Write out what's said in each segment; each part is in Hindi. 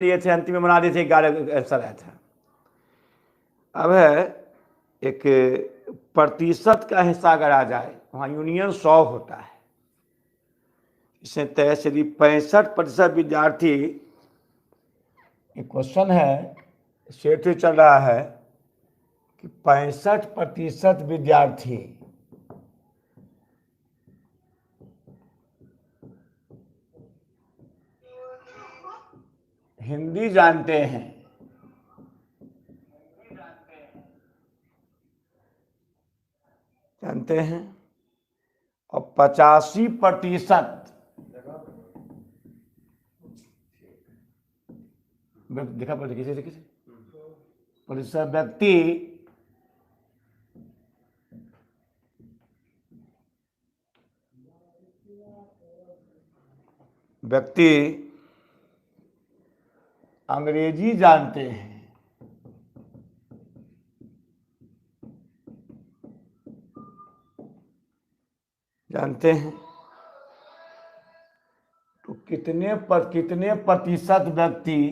दिए थे, अंतिम में बना दिए थे 11 आंसर आया था। अब है एक प्रतिशत का हिस्सा अगर आ जाए, वहाँ यूनियन 100 होता है। इससे तय यदि 65% विद्यार्थी, क्वेश्चन है सेट से चल रहा है कि 65% विद्यार्थी हिंदी जानते हैं, और 85% देखा पड़ता किसी से किसी प्रतिशत व्यक्ति अंग्रेजी जानते हैं। तो कितने प्रतिशत व्यक्ति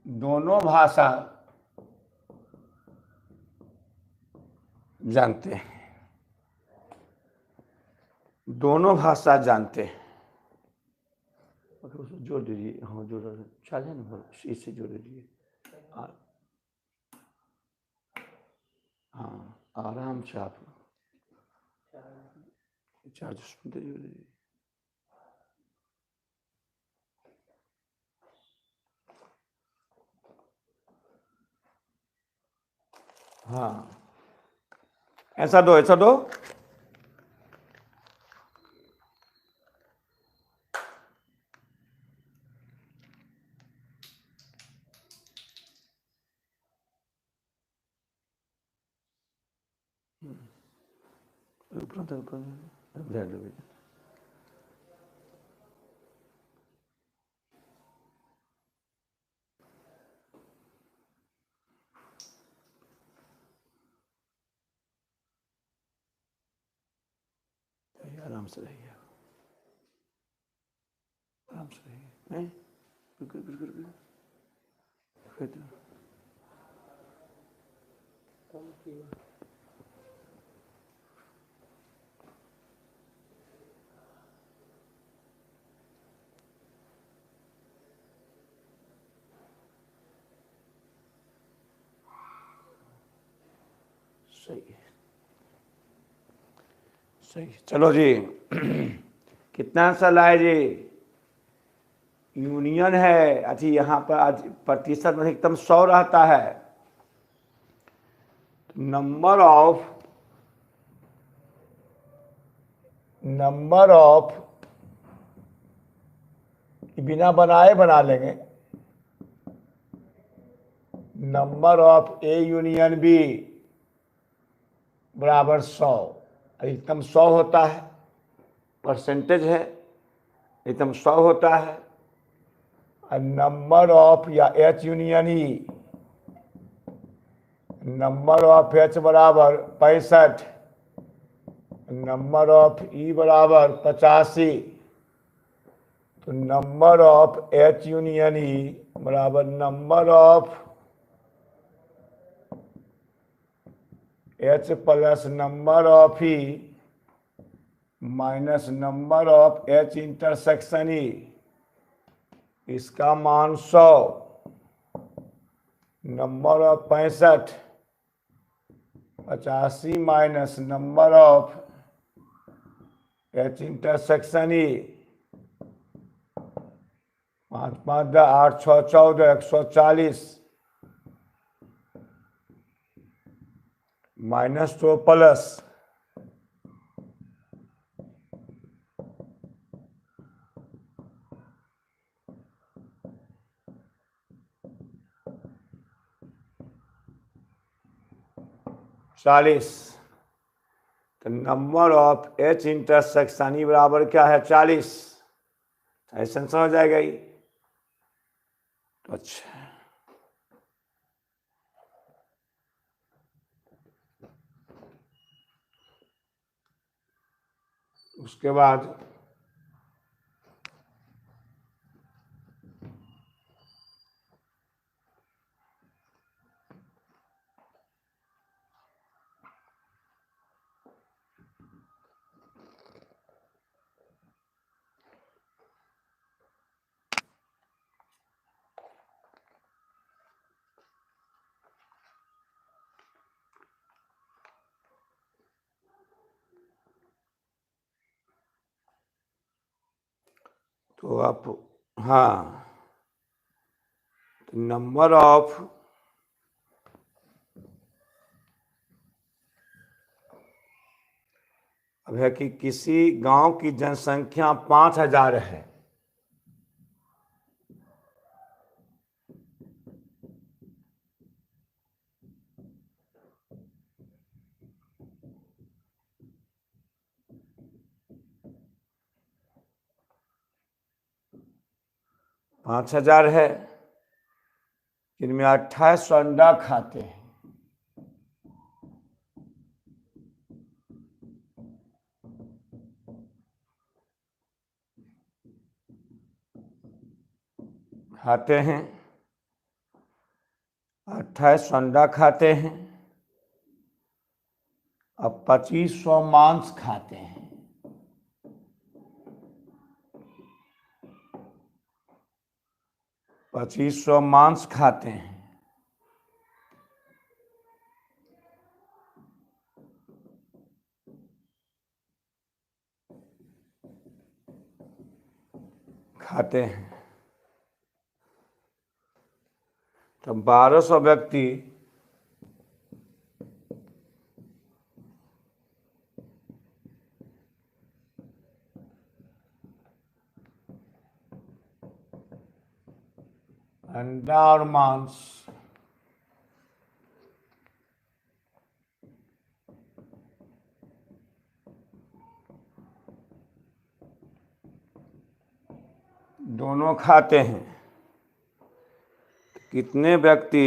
दोनों भाषा जानते हैं, उसको जोड़ दीजिए। हाँ जोड़ चलिए ना, इससे जोड़ दीजिए। हाँ आराम से आप 4 जोड़ दीजिए। हाँ ऐसा दो आराम से रहिए, नहीं बिल्कुल सही। चलो जी कितना आंसर लाए जी? यूनियन है अच्छी, यहाँ पर आज प्रतिशत में एकदम 100 रहता है। नंबर ऑफ बिना बनाए बना लेंगे, number of A union B बराबर 100। अधिकतम 100 होता है, परसेंटेज है, एकदम 100 होता है। नंबर ऑफ या H union E, number of H बराबर 65, नंबर ऑफ ई बराबर 85। तो नंबर ऑफ एच यूनियन ई बराबर number of H plus number of E minus number of H intersection E, इसका मान 100। Number of 65, 85 minus number of H intersection E, 5 5 10 8 6 14 140 minus 2 plus 40। तो number of H intersection E बराबर क्या है 40। ऐसा समझ जाएगा ये। अच्छा, उसके बाद तो आप, हाँ, नंबर ऑफ अब है कि किसी गांव की जनसंख्या 5000 है, पाँच हजार है, इनमें 28 अंडा खाते हैं। खाते हैं 28 अंडा खाते हैं, अब 2500 मांस खाते हैं। पच्चीस सौ मांस खाते हैं, खाते हैं, तो 1200 व्यक्ति अंडा और मांस दोनों खाते हैं। कितने व्यक्ति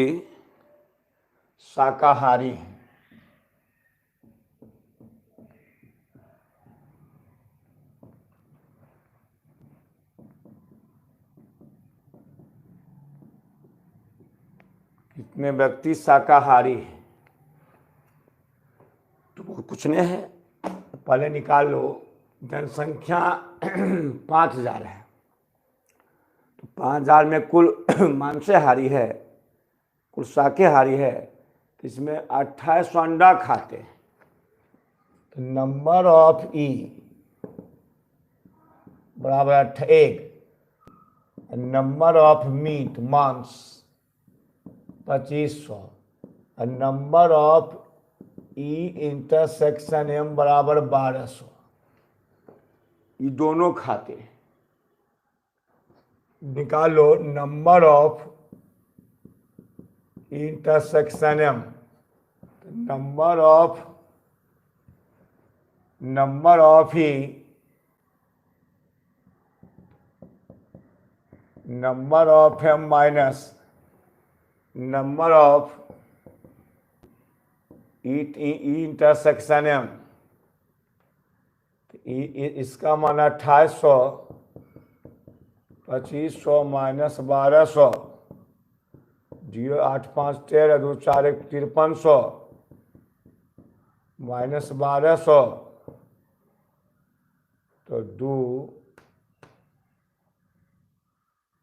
शाकाहारी हैं? कितने व्यक्ति शाकाहारी हैं? तो कुछ नहीं है, पहले निकाल लो। जनसंख्या 5000 है, तो 5000 में कुल मांसाहारी है, कुल शाकाहारी है, तो इसमें 28 अंडा खाते हैं। तो नंबर ऑफ ई बराबर 1, नंबर ऑफ मीट मांस 2500, number of E intersection M बराबर 1200। ये दोनों खाते हैं। निकालो number of intersection M, number of ही number of M minus number of E intersection M. इसका मान 2800, 2500 माइनस 1200, 0 8 5 13 2 4 1 5300 माइनस 1200, तो 2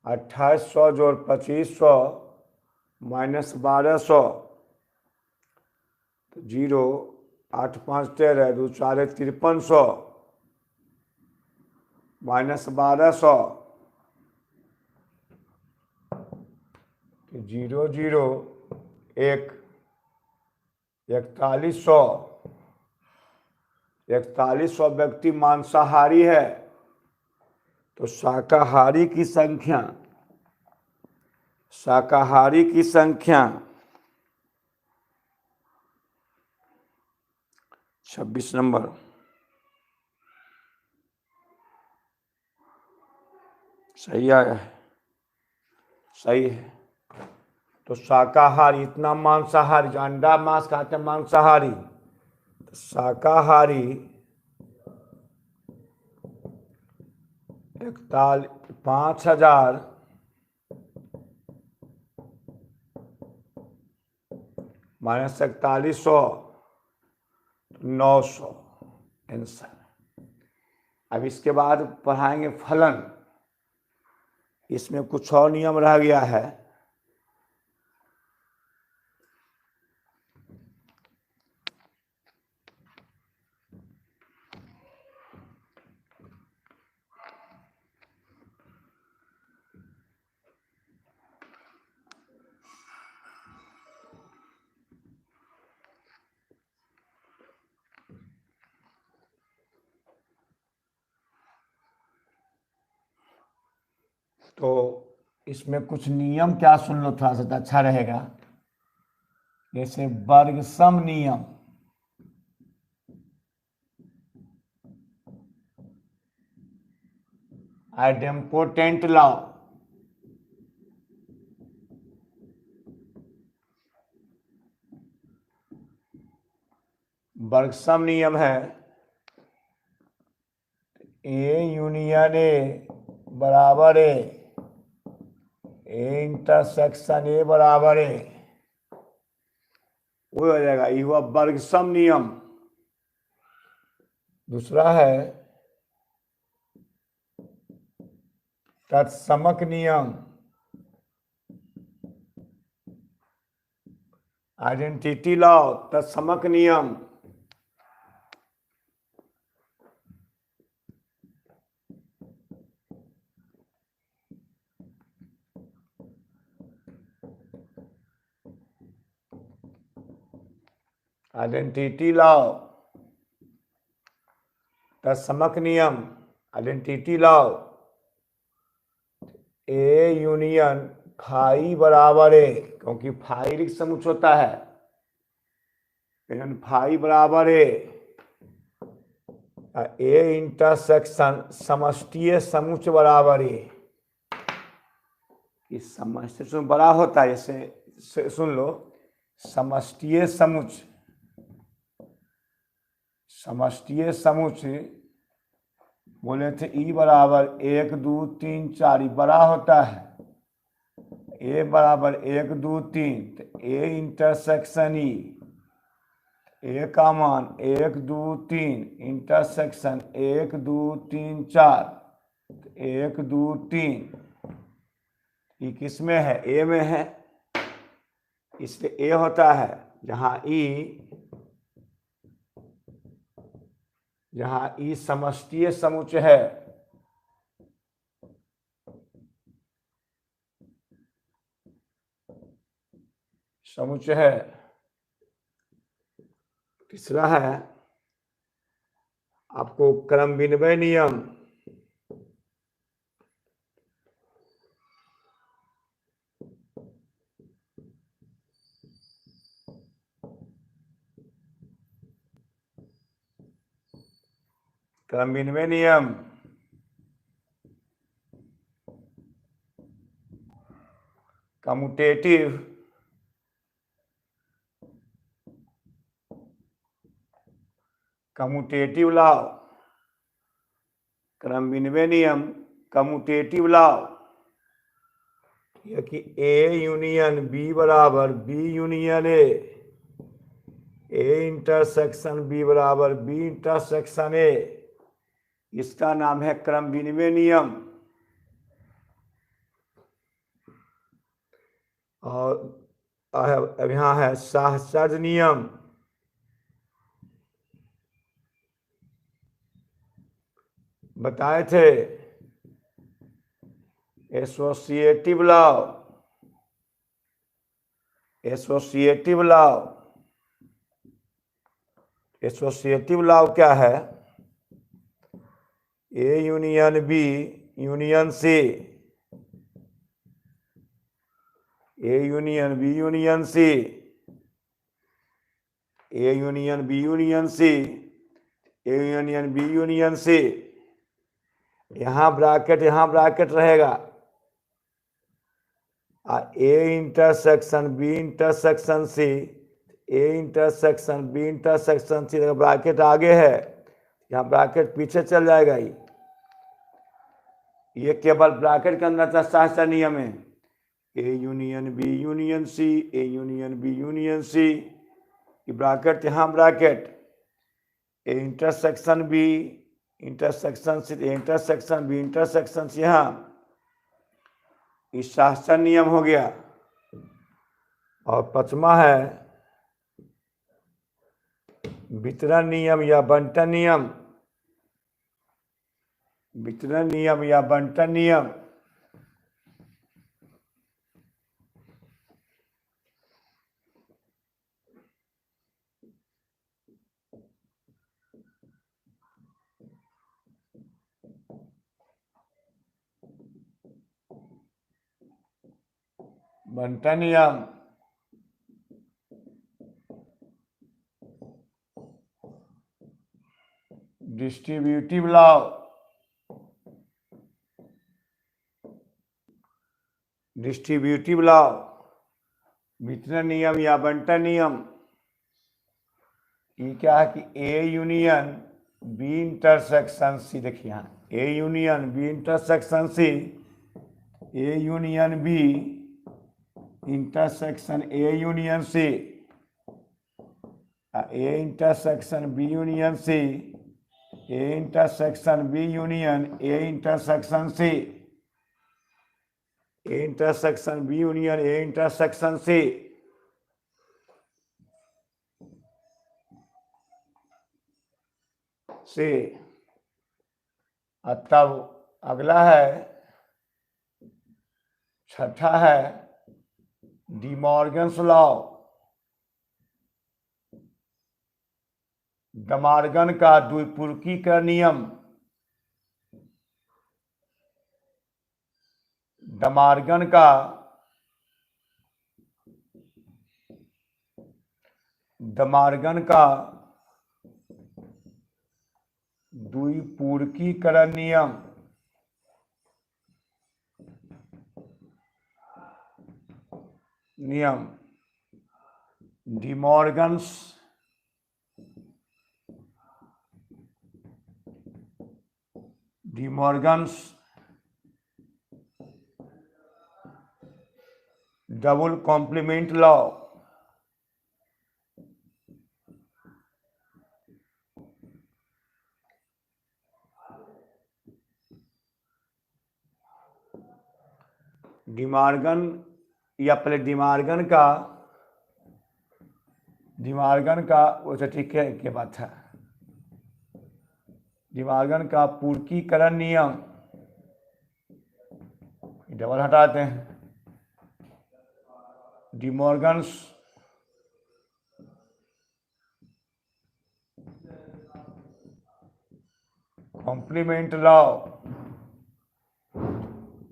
2800 जोड़ 2500 माइनस 1200, तो 0 8 5 13 2 4 1 5300 माइनस 1200, तो 0 0 1 4100। 4100 व्यक्ति मांसाहारी है, तो शाकाहारी की संख्या 40 26 नंबर। सही आया है, सही है। तो शाकाहारी, इतना मांसाहारी, जो अंडा मांस खाते हैं मांसाहारी, तो शाकाहारी 5,000 माइनस 4100, 900 आंसर। अब इसके बाद पढ़ाएंगे फलन। इसमें कुछ और नियम रह गया है। तो इसमें कुछ नियम क्या सुन लो, थोड़ा सा तो अच्छा रहेगा। जैसे वर्ग सम नियम, आइडेम्पोटेंट लॉ, वर्ग सम नियम है ए यूनियन ए बराबर ए इंटरसेक्शन ए बराबर ए, वो हो जाएगा। ये हुआ वर्ग सम नियम। दूसरा है तत्समक नियम, आइडेंटिटी लॉ, तत्समक नियम। आइडेंटिटी लॉ, तत्समक नियम, identity law. A union phi बराबर ए, क्योंकि फाई समुच्चय होता है, फाई बराबर ए इंटरसेक्शन समष्टीय समुच्चय बराबर ए। इस समष्टि से बड़ा होता है, जैसे सुन लो, समष्टीय समुच्चय, समष्टीय समुच्चय बोले थे ई बराबर 1 2 3 4, बड़ा होता है। ए बराबर 1 2 3, तो ए इंटरसेक्शन ई, ए का मान 1 2 3 इंटरसेक्शन 1 2 3 4, 1 2 3, ये किस में है? ए में है, इसलिए ए होता है। जहां ई समष्टीय समुच्चय है, समुच्चय है। तीसरा है आपको क्रम विनिमय नियम, क्रम विनिमय नियम, कम्यूटेटिव, कम्यूटेटिव लॉ, क्रम विनिमय नियम, कम्यूटेटिव लॉ, यह कि ए यूनियन बी बराबर B union A intersection B बराबर बी इंटरसेक्शन ए, इसका नाम है क्रम विनिमय नियम। और अब यहाँ है सहचर्य नियम, बताए थे। Associative law, associative law, associative law क्या है? A union B union C, A union B union C, A union B union C, A union B union C, यहाँ ब्रैकेट रहेगा, A intersection B intersection C, A intersection B intersection C, bracket आगे है, यहाँ ब्रैकेट पीछे चल जाएगा। ये केवल ब्रैकेट के अंदर शास्त्र नियम है। A union B union C, A union B union C, bracket यहाँ bracket, A intersection B intersection C, A intersection B intersection C, यहाँ इस शास्त्र नियम हो गया। और पांचवा है वितरण नियम या बंटन नियम, वितरण नियम या बंटन नियम। बंटन नियम डिस्ट्रीब्यूटिव लॉ, डिस्ट्रीब्यूटिव लॉ, वितरण नियम या बंटन नियम। ये क्या है कि A union B intersection C, देखिए यहाँ A union B intersection C, A union B intersection A union C, A intersection B union C, A intersection B union A intersection C, A intersection B union A intersection C. से तब अगला है, छठा है डी मॉर्गन्स लॉ, डमार्गन का द्विपूरकी का नियम, डमार्गन का द्विपूरकीकरण नियम, De Morgan's double complement law, De Morgan या पहले डिमॉर्गन का वो तो ठीक है के बात है, डिमॉर्गन का पूरकीकरण नियम, डबल हटाते हैं, De Morgan's complement law,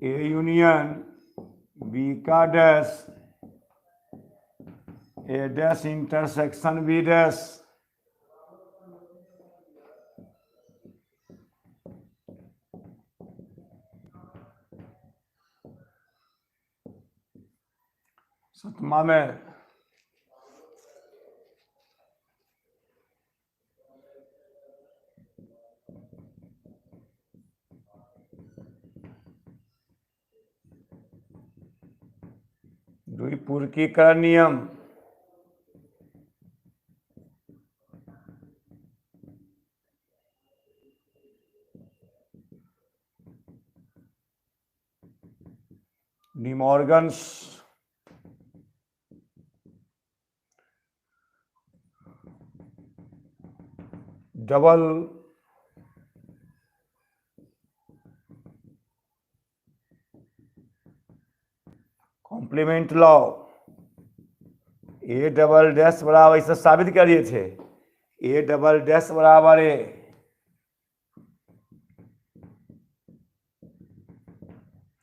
A union B का dash, A dash intersection B dash, सतमा में द्विपूरकीकरण नियम, De Morgan's double complement law, A double dash बराबर, इसे साबित कर दिए थे, ए डबल डैश बराबर ए,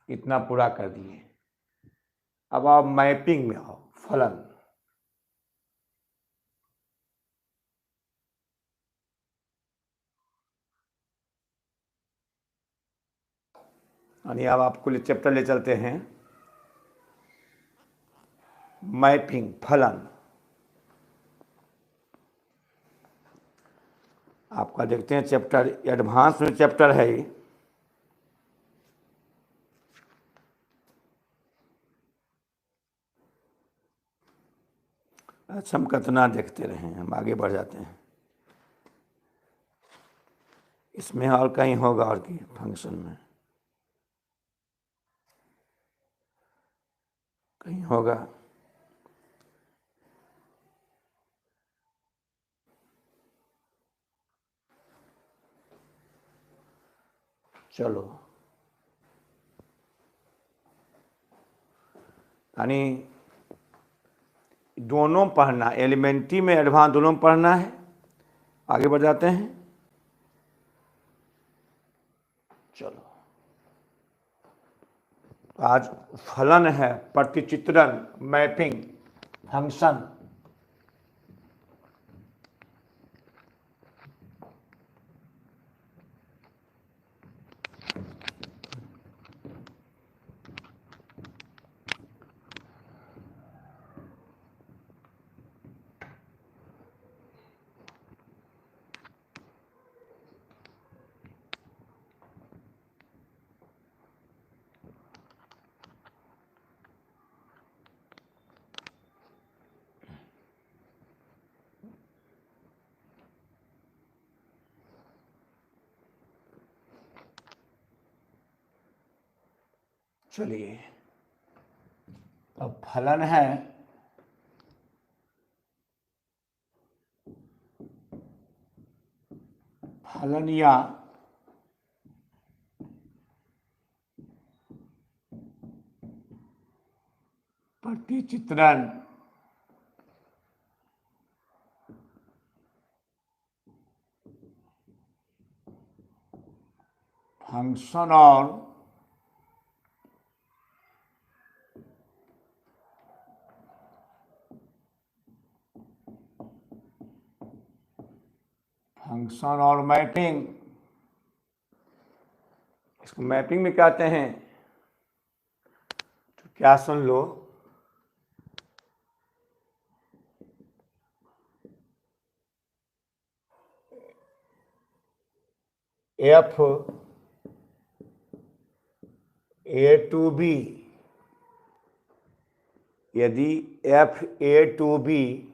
इतना पूरा कर दिए। अब आप मैपिंग में आओ, फलन। यानी अब आपको चैप्टर ले चलते हैं मैपिंग, फलन। आपका देखते हैं चैप्टर, एडवांस में चैप्टर है ये। अच्छा, हम कितना देखते रहे, हम आगे बढ़ जाते हैं। इसमें और कहीं होगा और की फंक्शन में कहीं होगा। चलो, यानी दोनों पढ़ना, एलिमेंट्री में एडवांस दोनों पढ़ना है। आगे बढ़ जाते हैं। चलो, आज फलन है, प्रतिचित्रण, मैपिंग, फंक्शन। चलिए, अब फलन है फलन या प्रतिचित्रण फंक्शन और मैपिंग। इसको मैपिंग में कहते हैं। तो क्या सुन लो, एफ ए टू बी, यदि एफ ए टू बी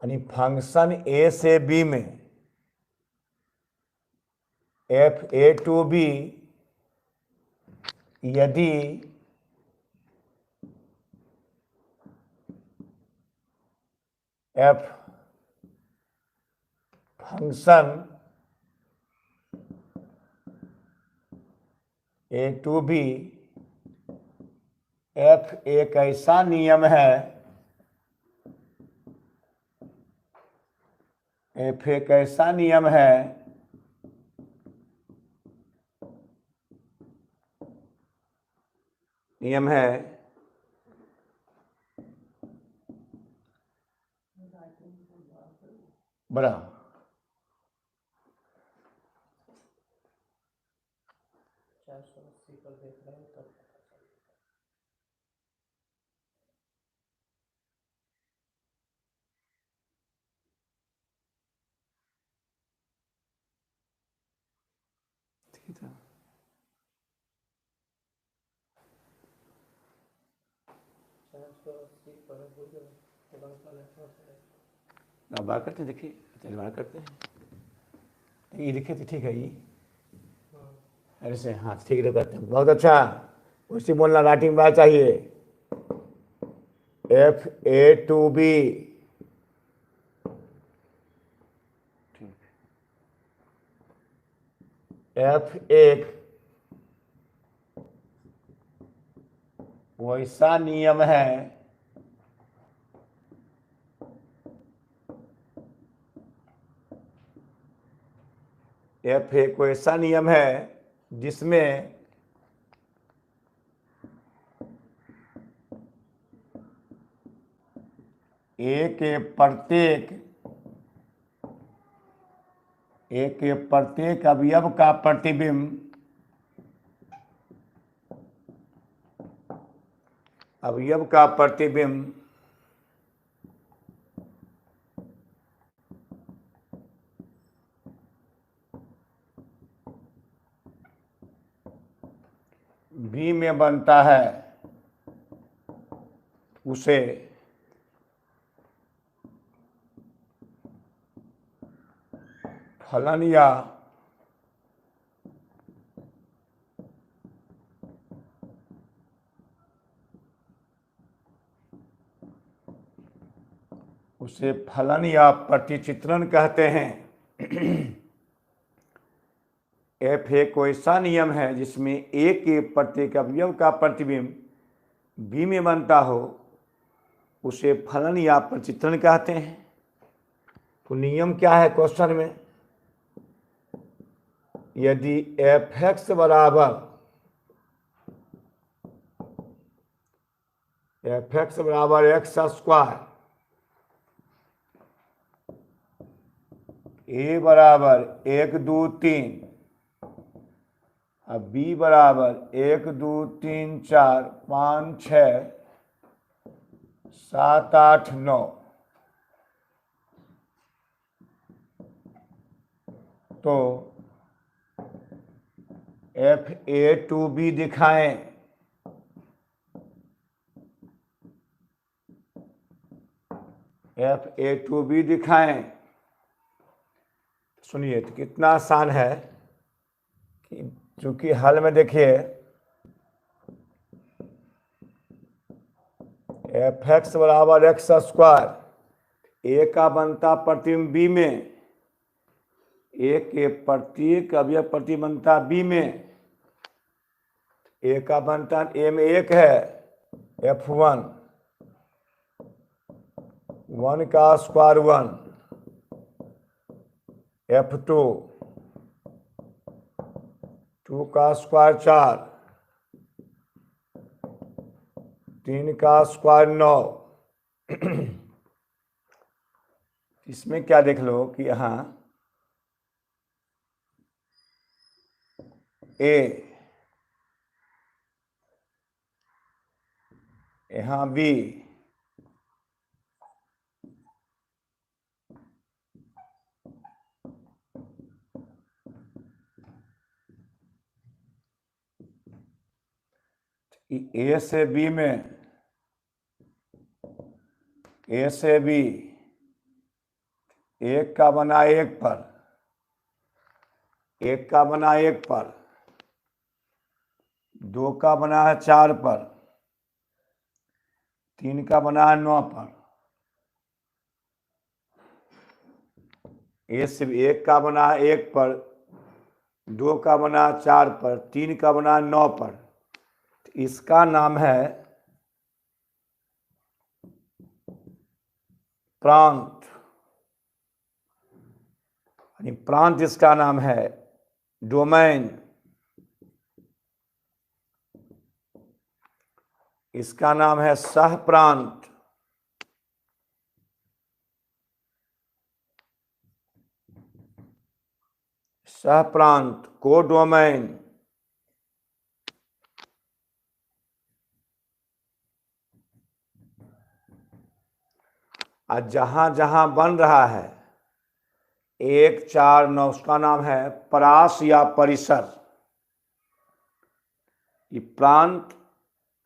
यानी फंक्शन ए से बी में एफ ए टू बी यदि f function A to B, f एक ऐसा नियम है, एफ एक ऐसा नियम है बड़ा अब बात करते हैं। देखिए, चलिए बात करते हैं। ये लिखे तो ठीक है, ये ऐसे, हाँ ठीक है, करते हैं। बहुत अच्छा, उसी बोलना, राइटिंग बात चाहिए। F A to B, f एक वैसा नियम है एफ एक वैसा नियम है जिसमें ए के प्रत्येक अवयव का प्रतिबिंब अवयव का प्रतिबिंब बी में बनता है उसे फलन या प्रतिचित्रण कहते हैं। एफ एक ऐसा नियम है जिसमें ए के प्रत्येक अवयव का प्रतिबिंब बी में बनता हो, उसे फलन या प्रतिचित्रण कहते हैं। तो नियम क्या है क्वेश्चन में? यदि एफ एक्स बराबर एक्स स्क्वायर, ए बराबर 1 2 3, अब बी बराबर 1 2 3 4 5 6 7 8 9, तो एफ ए टू बी दिखाएं। एफ ए टू बी दिखाएं। सुनिए, तो कितना आसान है कि चूंकि हल में देखिए एफ एक्स बराबर एक्स स्क्वायर, ए का बनता प्रतिबिंब बी में, ए के प्रत्येक अवयव प्रतिबिंब बनता बी में, ए का बनता ए में 1 है F1, 1 का स्क्वायर 1, F2, 2 का स्क्वायर 4, 3 का स्क्वायर 9। इसमें क्या देख लो कि यहाँ ए, यहाँ बी, ए से बी में, ए से बी 1 का बना 1 पर, 1 का बना 1 पर, 2 का बना है 4 पर, 3 का बना है 9 पर। ए से 1 का बना है 1 पर, 2 का बना है 4 पर, 3 का बना है 9 पर। इसका नाम है प्रांत, यानी प्रांत इसका नाम है, डोमेन इसका नाम है सहप्रांत। सहप्रांत, कोडोमेन। और जहां जहां बन रहा है 1 4 9, उसका नाम है परास या परिसर। ये प्रांत,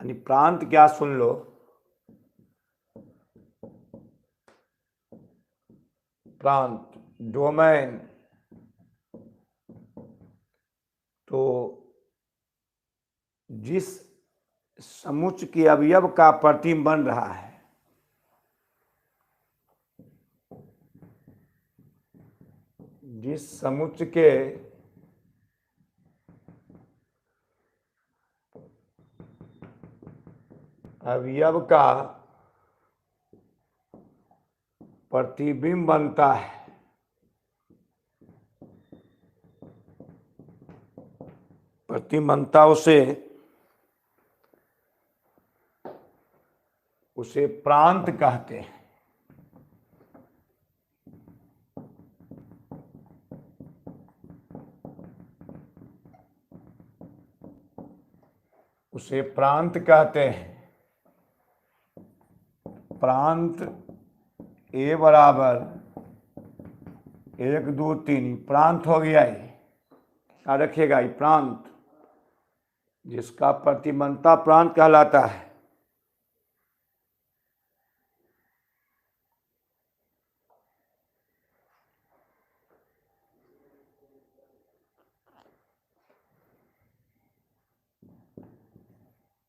यानी प्रांत क्या, सुन लो, प्रांत डोमेन, तो जिस समुच्चय के अवयव का प्रतिबिंब बन रहा है, जिस समुच्चय के अवयव का प्रतिबिंब बनता है, प्रतिबिंब बनता उसे प्रांत कहते हैं। उसे प्रांत कहते हैं। प्रांत ए बराबर 1 2 3 प्रांत हो गया। ये क्या रखिएगा, ये प्रांत, जिसका प्रतिबंधता प्रांत कहलाता है।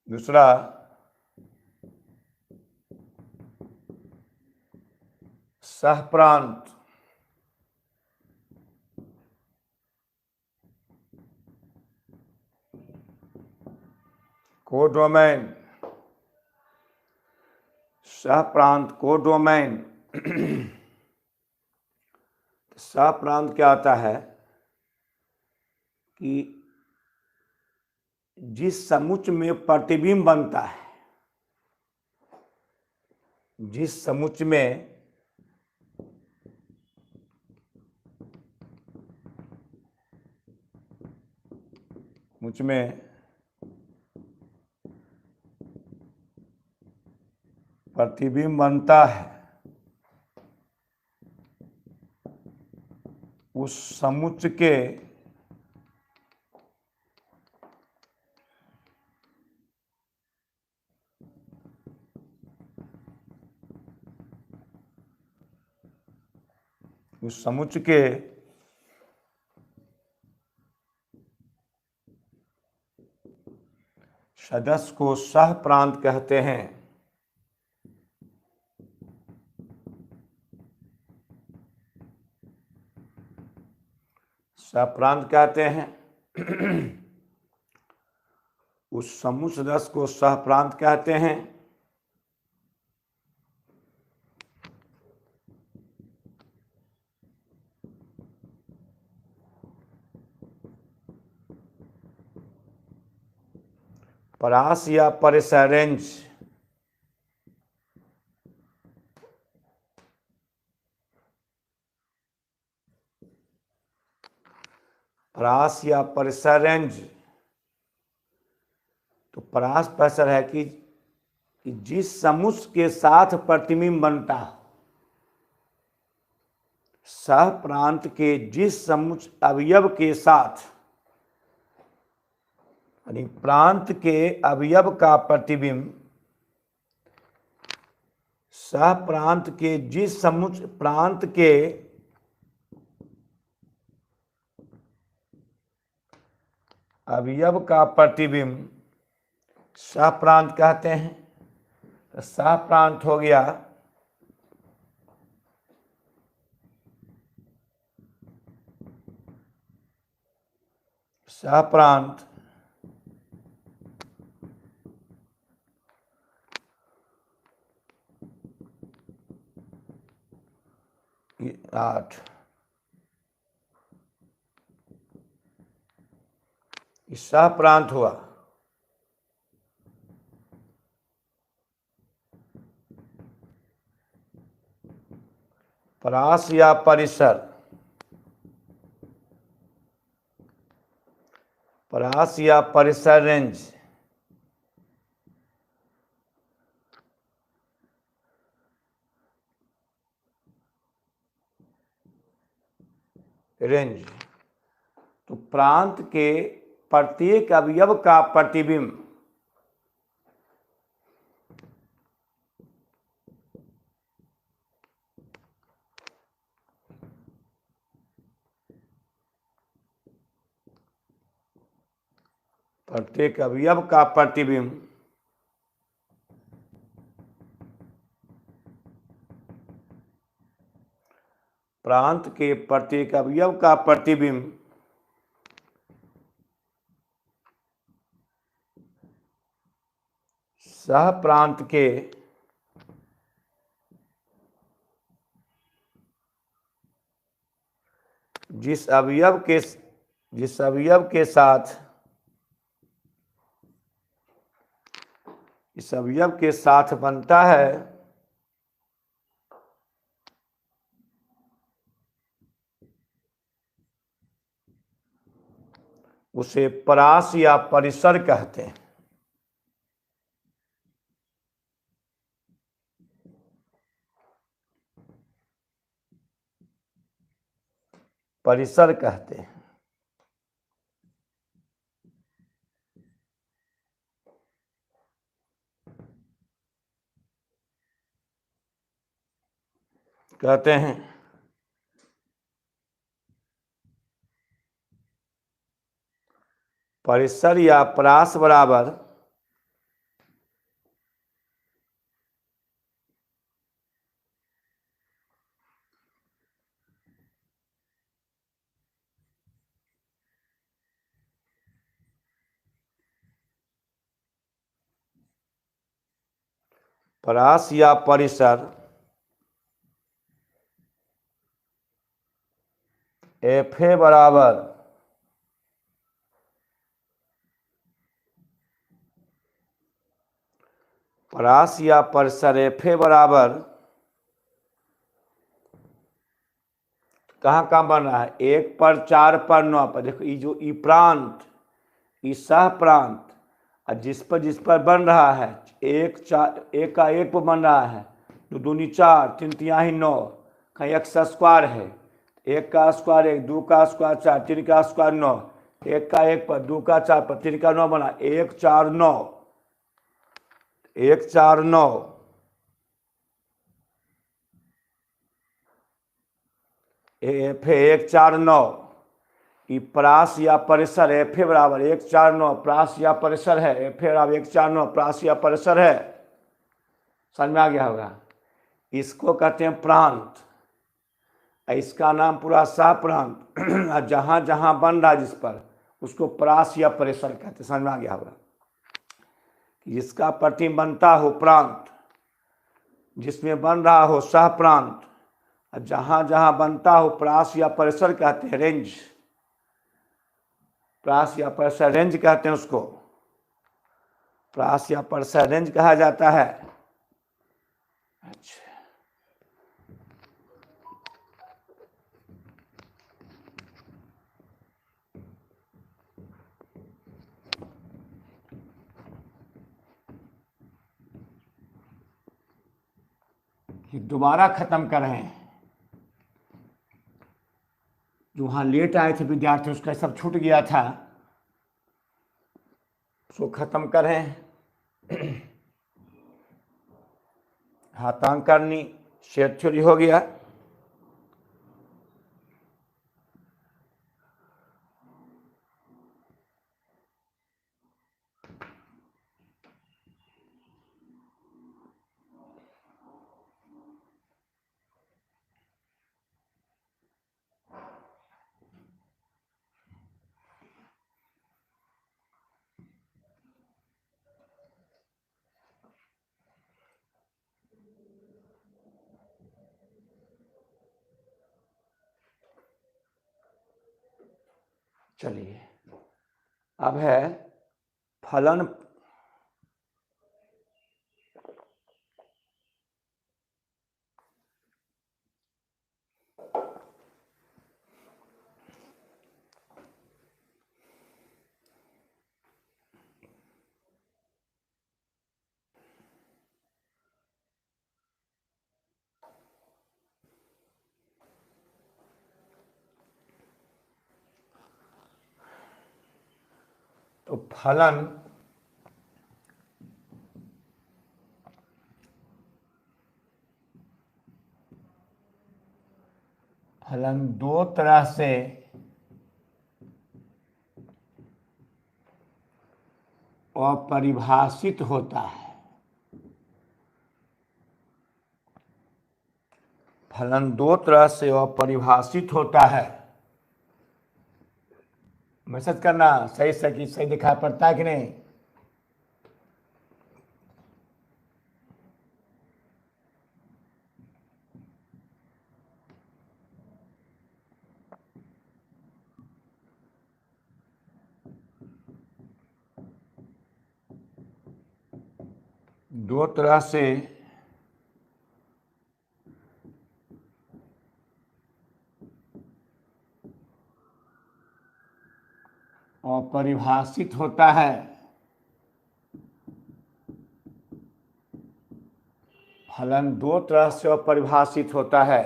दूसरा सहप्रांत, कोडोमेन, सहप्रांत कोडोमेन। सहप्रांत क्या आता है कि जिस समुच्च में प्रतिबिंब बनता है, जिस समुच्च में प्रतिबिंब बनता है, उस समुच्च के सदस्य को सहप्रांत कहते हैं। सहप्रांत कहते हैं। उस समूह सदस्य को सहप्रांत कहते हैं। परास या परिसर रेंज, परास या परिसर रेंज। तो परास परिसर है कि जिस समुच्च के साथ प्रतिबिंब बनता हो, सहप्रांत के जिस समुच्च अवयव के साथ, यानी प्रांत के अवयव का प्रतिबिंब सहप्रांत के जिस समुच्च प्रांत के अवयव का प्रतिबिंब सहप्रांत कहते हैं। तो सहप्रांत हो गया सहप्रांत ये 8, ये सहप्रांत हुआ। परास या परिसर, परास या परिसर रेंज, रेंज। तो प्रांत के प्रत्येक अवयव का प्रतिबिंब प्रत्येक अवयव का प्रतिबिंब प्रांत के प्रत्येक अवयव का प्रतिबिंब सहप्रांत के जिस अवयव के साथ, इस अवयव के साथ बनता है, उसे परास या परिसर कहते हैं। परिसर कहते हैं। कहते हैं परिसर या प्रास बराबर प्रास या परिसर एफ बराबर प्रास या परिसर एफ बराबर कहाँ कहाँ बन रहा है? 1 पर 4 पर 9 पर। देखो ये जो ई प्रांत, ई सह प्रांत, और जिस पर बन रहा है 1 4 1 का 1 पर बन रहा है, 2 दूनी 4 3 तिहाई 9, कहीं x स्क्वायर है, 1 का स्क्वायर 1, 2 का स्क्वायर 4, 3 का स्क्वायर 9, 1 का 1 पर, 2 का 4 पर, 3 का 9 बना, 1 4 9, 1 4 9, एफ 1 4 9, ई प्रास या परिसर एफ बराबर 1 4 9 प्रास या परिसर है, एफ बराबर 1 4 9 प्रास या परिसर है। समझ में आ गया होगा। इसको कहते हैं प्रांत, इसका नाम पूरा सह प्रांत, जहाँ जहाँ बन रहा है जिस पर, उसको प्रास या परिसर कहते हैं। समझ में आ गया होगा। जिसका प्रतिबिंब बनता हो प्रांत, जिसमें बन रहा हो सह प्रांत, जहाँ जहाँ बनता हो प्रास या परिसर कहते हैं, रेंज, प्रास या परिसर रेंज कहते हैं उसको, प्रास या परिसर रेंज कहा जाता है। अच्छा, दोबारा खत्म कर रहे हैं। जो वहाँ लेट आए थे विद्यार्थी, उसका सब छूट गया था, उसको खत्म कर रहे हैं। हाथांकरणी शेयर थ्योरी हो गया। चलिए, अब है फलन। तो फलन दो तरह से अपरिभाषित होता है। फलन दो तरह से अपरिभाषित होता है। मैसेज करना सही सही दिखाई पड़ता है कि नहीं? दो तरह से अपरिभाषित होता है। फलन दो तरह से अपरिभाषित होता है।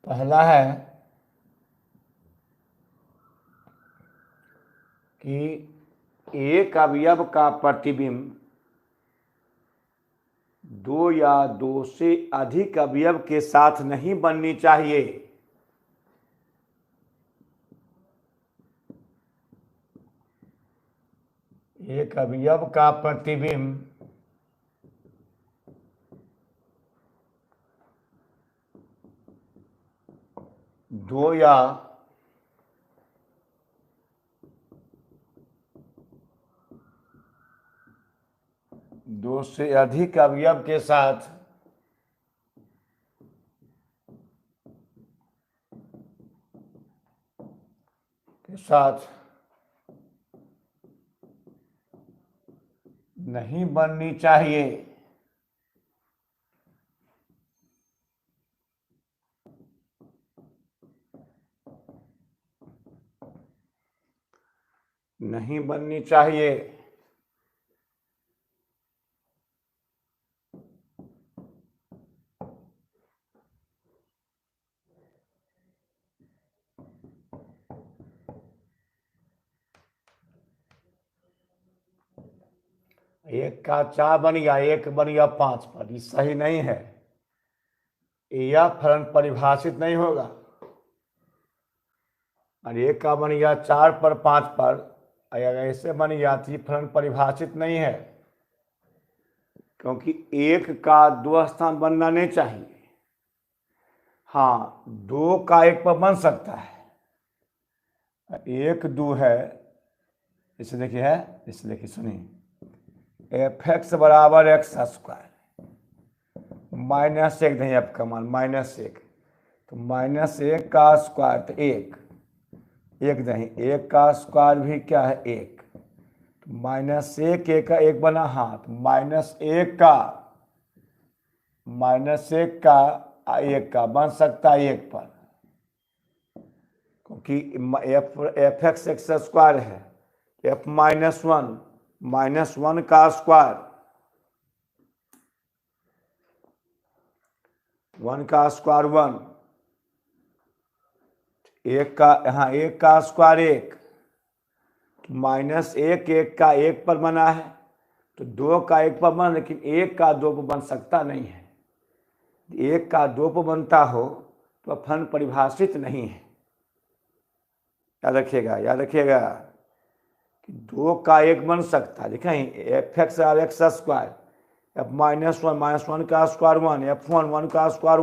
पहला है कि एक अवयव का प्रतिबिंब दो या दो से अधिक अवयव के साथ नहीं बननी चाहिए। एक अवयव का प्रतिबिंब दो या दो से अधिक अवयव के साथ नहीं बननी चाहिए। नहीं बननी चाहिए। एक का 4 बन गया, एक बन गया 5 पर, ये सही नहीं है। यह फलन परिभाषित नहीं होगा। और एक का बन गया 4 पर 5 पर, अगर ऐसे बन गया तो ये फलन परिभाषित नहीं है, क्योंकि एक का दो स्थान बनना नहीं चाहिए। हाँ, दो का एक पर बन सकता है। एक दो है, इसे देखिए है, इसे देखिए सुनिए, एफ एक्स बराबर एक्स स्क्वायर माइनस एक, नहीं एफ का मान -1, तो -1 का स्क्वायर तो एक नहीं, एक का स्क्वायर भी क्या है, एक, तो -1 एक का एक बना। हाँ, तो -1 का एक का बन सकता है एक पर, क्योंकि एफ एक्स एक्स स्क्वायर है, एफ -1 का स्क्वायर, 1 का स्क्वायर 1, एक का, हाँ एक का स्क्वायर एक, -1 एक का एक पर बना है, तो 2 का एक पर बना, लेकिन एक का 2 पर बन सकता नहीं है। एक का 2 पर बनता हो तो फलन परिभाषित नहीं है। याद रखिएगा कि 2 का एक बन सकता है। देखें, एफ एक्स और एक्स स्क्वायर, एफ -1 का स्क्वायर 1, एफ 1 का स्क्वायर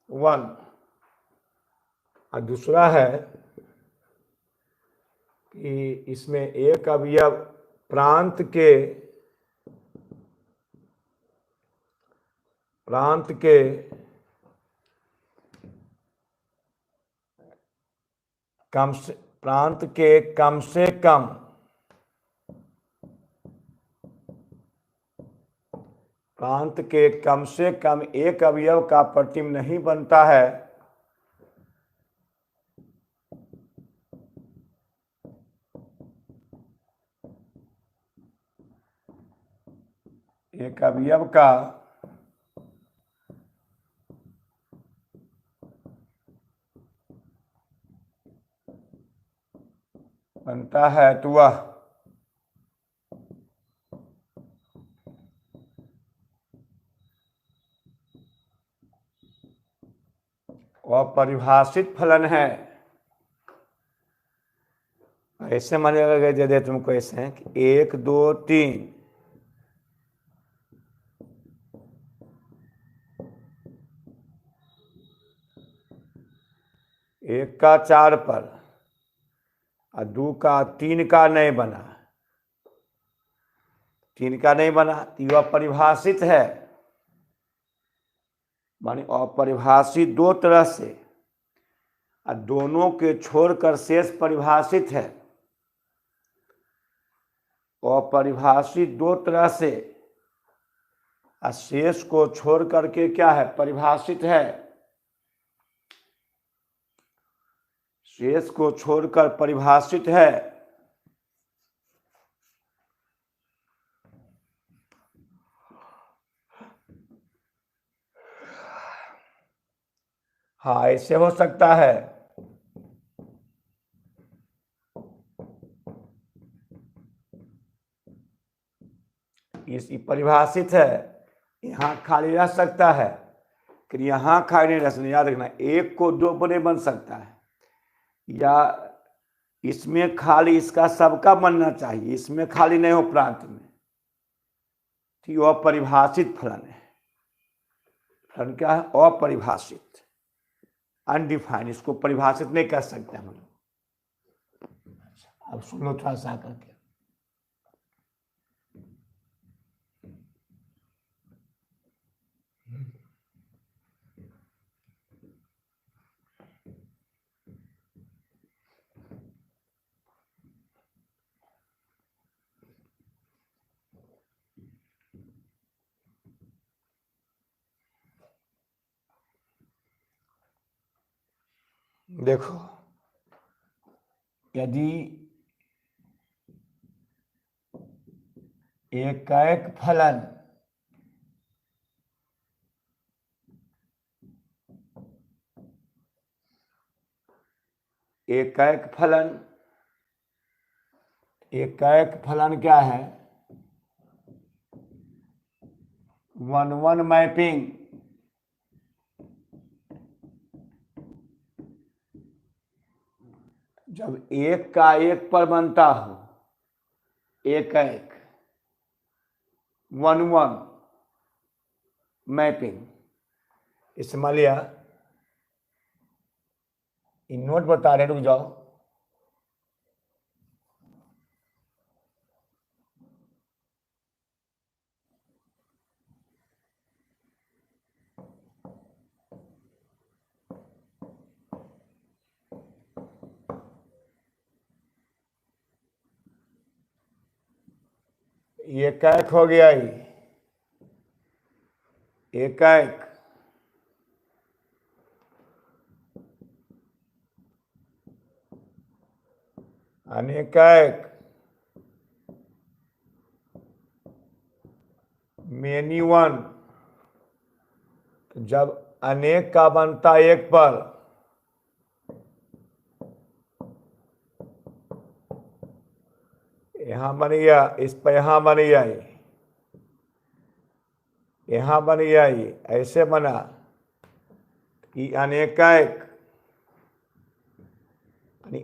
1 और दूसरा है कि इसमें एक अवयव प्रांत के कम से कम एक अवयव का प्रतिबिंब नहीं बनता है। एक अवयव का बनता है तो वह परिभाषित फलन है। ऐसे मानिएगा, दे दे तुमको ऐसे कि 1 2 3, एक का 4 पर और 2 का 3 का नहीं बना, 3 का नहीं बना, तो यह परिभाषित है। माने अपरिभाषित दो तरह से, और दोनों के छोड़कर शेष परिभाषित है। अपरिभाषित दो तरह से और शेष को छोड़ करके क्या है, परिभाषित है। शेष को छोड़कर परिभाषित है। हाँ, ऐसे हो सकता है। इस परिभाषित है, यहाँ खाली रह सकता है, कि यहाँ खाली नहीं रह सकता। याद रखना, एक को दो पर नहीं बन सकता है, या इसमें खाली इसका सबका बनना चाहिए, इसमें खाली नहीं हो प्रांत में। ठीक, वह परिभाषित फलन है। फलन क्या है? अपरिभाषित, अनडिफाइंड। इसको परिभाषित नहीं कर सकते हम लोग। अब सुन लो थोड़ा सा करके। देखो, यदि एकाएक फलन एकाएक फलन क्या है? 1-1 मैपिंग। जब एक का एक पर बनता हो, एकाएक 1-1 मैपिंग। इसमें मान लिया, नोट बता रहे, रुक जाओ। एकाएक हो गया, ये एकाएक। अनेकाएक मेनी वन। जब अनेक का बनता एक पर, यहां बन गया, इस पर यहां बन गया, यहां बन गया, ये ऐसे बना कि अनेकाएक,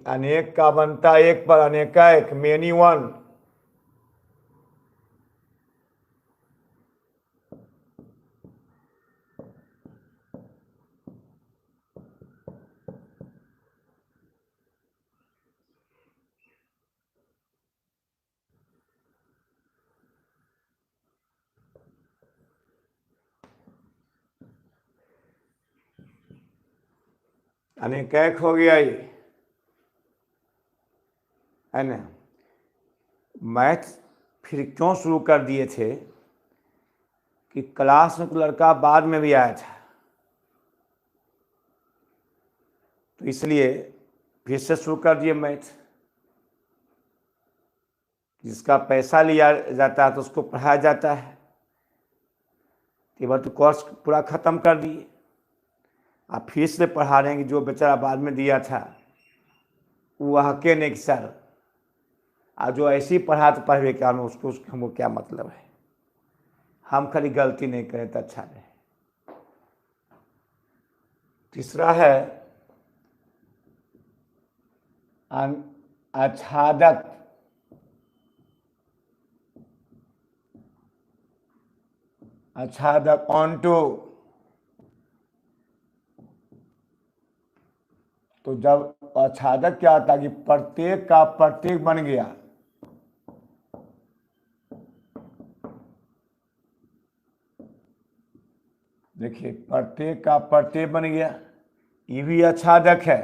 अनेक का बनता एक पर, अनेकाएक मेनी वन। अनेकाएक हो गया ये, है ना। मैथ फिर क्यों शुरू कर दिए थे? कि क्लास में लड़का बाद में भी आया था, तो इसलिए फिर से शुरू कर दिए मैथ। जिसका पैसा लिया जाता है तो उसको पढ़ाया जाता है। बार तो कोर्स पूरा ख़त्म कर दिए, आप फिर से पढ़ा रहे हैं कि जो बेचारा बाद में दिया था वो हके नहीं कि सर, और जो ऐसे ही पढ़ा तो पढ़वे क्या, उसको हमको क्या मतलब है, हम खाली गलती नहीं करें तो अच्छा रहे। तीसरा है आच्छादक। आच्छादक ऑन्टो। तो जब आच्छादक क्या आता है कि प्रत्येक का प्रत्येक बन गया, देखिए प्रत्येक का प्रत्येक बन गया, ये भी आच्छादक है,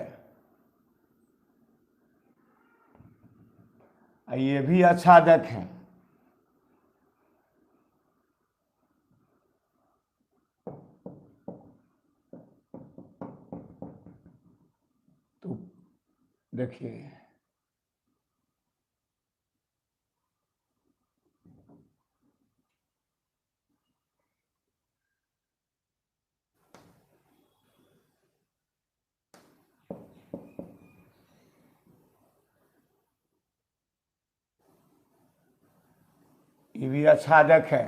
ये भी आच्छादक है। तो देखिए, ये भी आच्छादक है,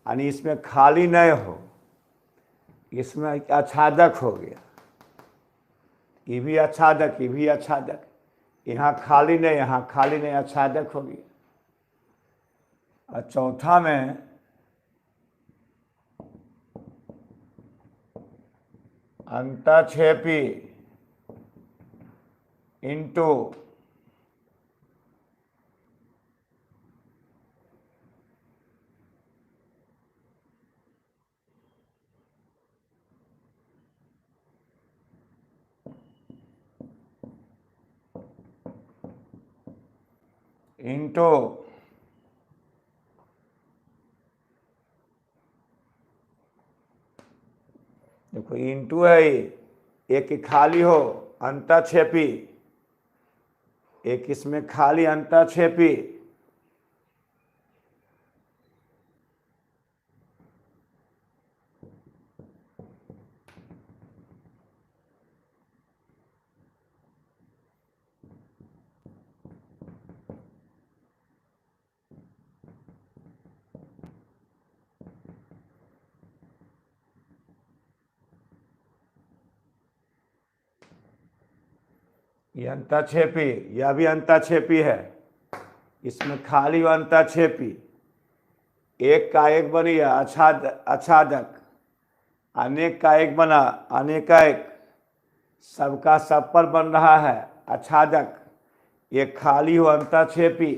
यानी इसमें खाली नहीं हो, इसमें आच्छादक हो गया। ये भी आच्छादक, ये भी आच्छादक, यहाँ खाली नहीं, यहाँ खाली नहीं, आच्छादक हो गया। और चौथा में अंतःक्षेपी इंटू इंटू देखो इंटू है ये, एक खाली हो अंतःक्षेपी, एक इसमें खाली अंतःक्षेपी, ये अंतःक्षेपी, यह भी अंतःक्षेपी है, इसमें खाली व अंतःक्षेपी, एक का एक बन गया आच्छादक, अनेक का एक बना अनेकाएक, सबका सब पर बन रहा है आच्छादक, एक खाली हो अंतःक्षेपी,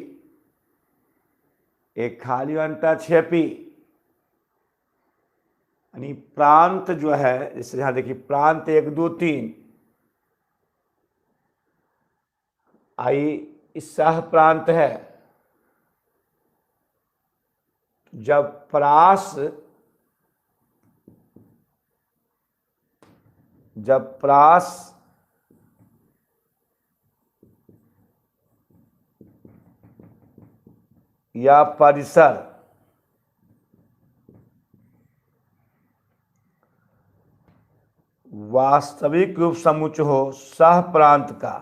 एक खाली हो अंतःक्षेपी, यानी प्रांत जो है, जैसे यहां देखिए प्रांत 1 2 3, आई सह प्रांत है। जब प्रास या परिसर वास्तविक रूप समुच्चय हो सह प्रांत का,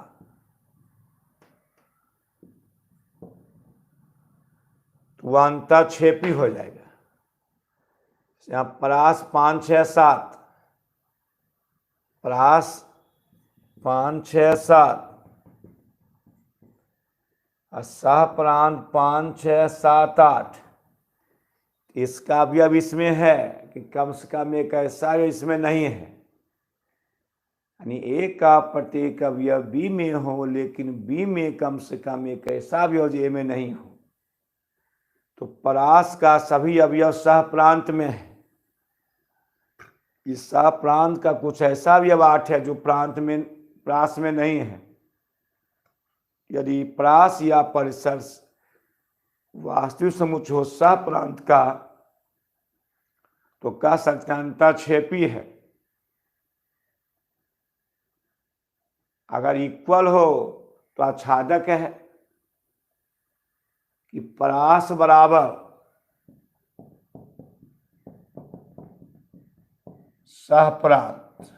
तो वह अंतःक्षेपी हो जाएगा। यहाँ प्रास 5 6 7, प्रास 5 6 7 और सह प्रांत 5 6 7 8, इसका भी अब इसमें है कि कम से कम एक ऐसा इसमें नहीं है, यानी ए का प्रत्येक अवयव बी में हो, लेकिन बी में कम से कम एक ऐसा अवयव जो ए में नहीं हो। तो परास का सभी अवयव सह प्रांत में है। इस सह प्रांत का कुछ ऐसा अवयव 8 है जो प्रास में नहीं है। यदि प्रास या परिसर वास्तविक समुच्चय हो सह प्रांत का, तो कह सकते हैं अंतःक्षेपी है। अगर इक्वल हो तो आच्छादक है कि परास बराबर सह प्रांत,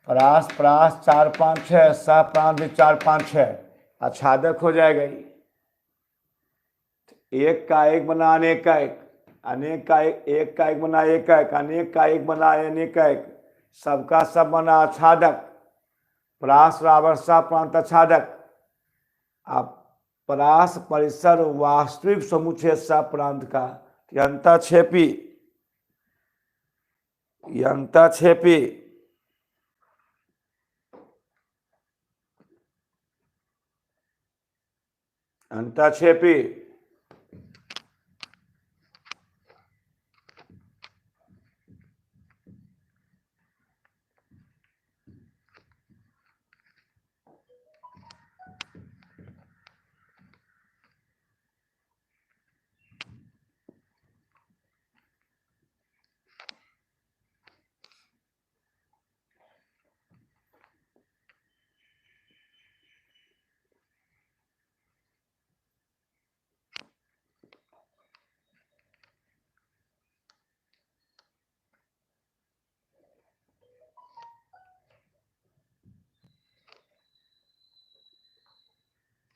परास 4 5 6, सह प्रांत भी 4 5 6, आच्छादक हो जाएगा। एक का एक बना अनेक का एक, अनेक का एक का एक बना एक का एक, अनेक का एक बना अनेक का एक, सबका सब बना आच्छादक, परास बराबर सह प्रांत आच्छादक। अब परास परिसर वास्तविक समुच्चय सह प्रांत का अंतःक्षेपी, अंतःक्षेपी अंतःक्षेपी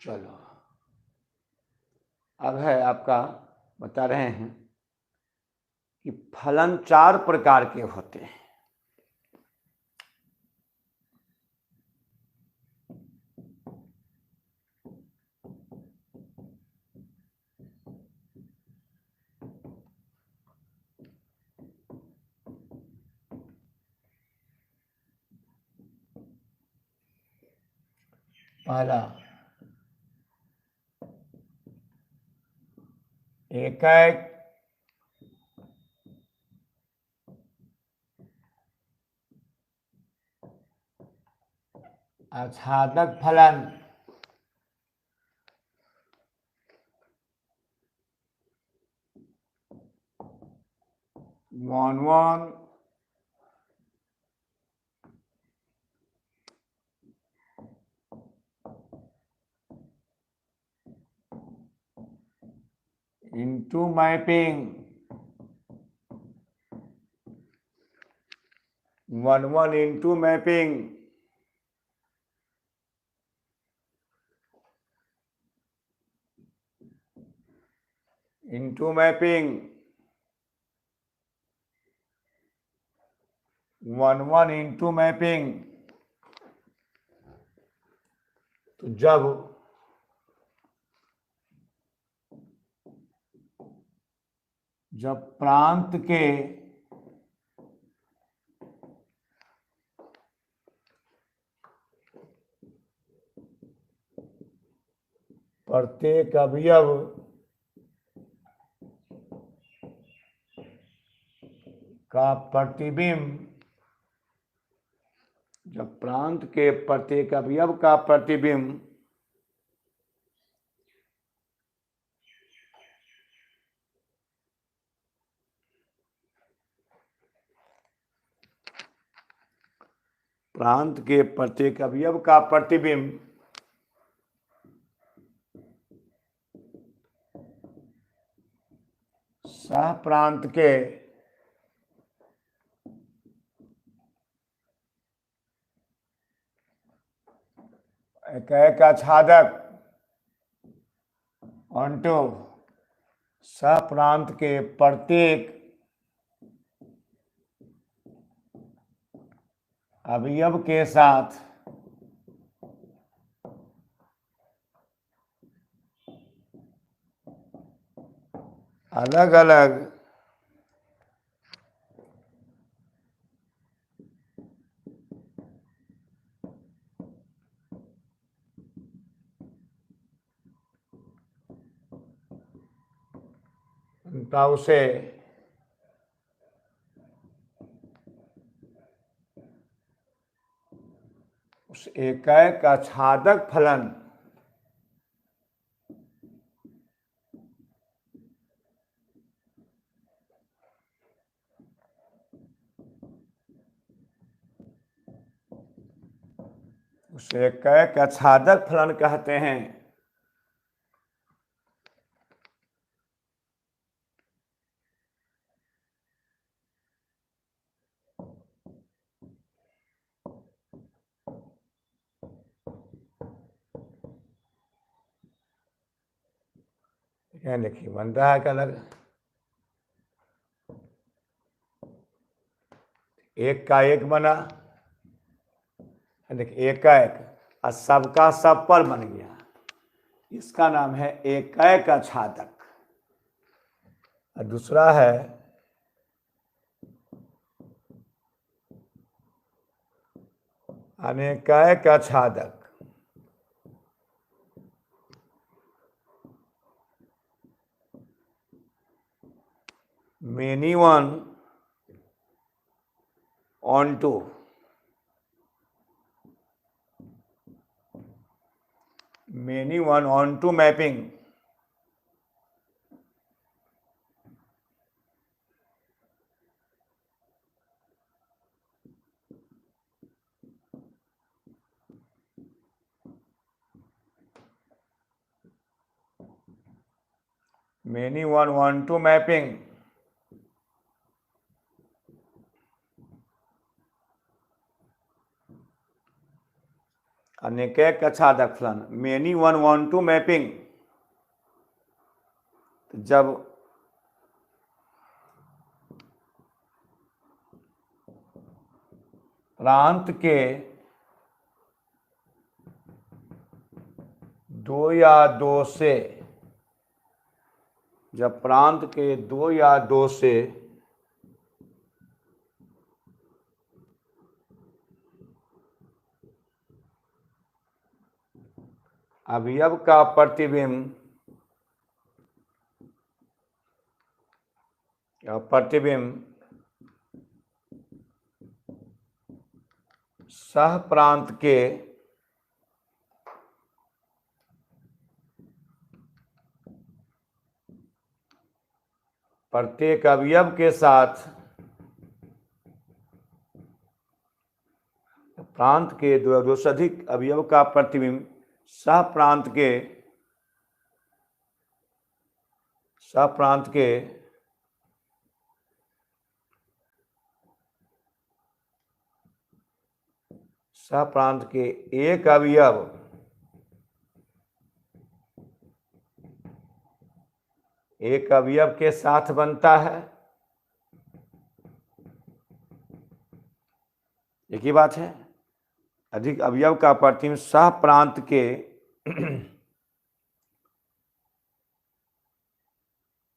चलो अब है आपका, बता रहे हैं कि फलन 4 प्रकार के होते हैं। पहला एकैक आच्छादक फलन, one one into mapping, one into mapping, into mapping, one into mapping। तो जब प्रांत के प्रत्येक अवयव का प्रतिबिंब, जब प्रांत के प्रत्येक अवयव का प्रतिबिंब प्रांत के प्रत्येक अवयव का प्रतिबिंब सह प्रांत के एकैक आच्छादक अंटो सह प्रांत के प्रत्येक अवयव के साथ अलग अलग उसे उस एकैक आच्छादक फलन उसे एकैक आच्छादक फलन कहते हैं। यहाँ देखिए बन रहा है कलर, एक का एक बना, देखिए एकैक और सबका सब पर बन गया, इसका नाम है एकैक आच्छादक। और दूसरा है अनेकैक आच्छादक। Many one onto many one onto mapping, many one onto mapping, अनेकैक आच्छादक फलन मेनी वन onto mapping जब प्रांत के दो या दो से जब प्रांत के दो या दो से अवयव का प्रतिबिंब सह प्रांत के प्रत्येक अवयव के साथ प्रांत के दो से अधिक अवयव का प्रतिबिंब सह प्रांत के एक अवयव के साथ बनता है। एक ही बात है, अधिक अवयव का प्रतिबिंब सह प्रांत के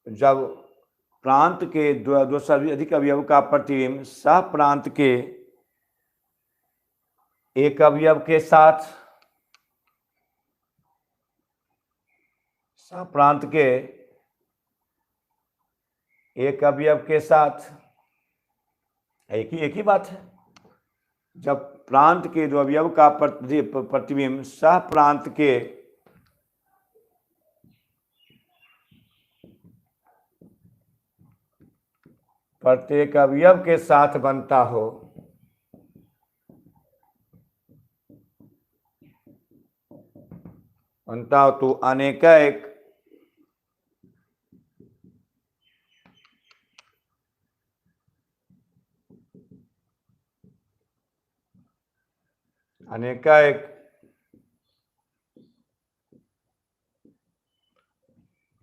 जब प्रांत के दो से अधिक अवयव का प्रतिबिंब सह प्रांत के एक अवयव के साथ सह प्रांत के एक अवयव के साथ एक ही बात है। जब प्रांत के दो अवयव का प्रतिबिंब सह प्रांत के प्रत्येक अवयव के साथ बनता हो तो अनेकैक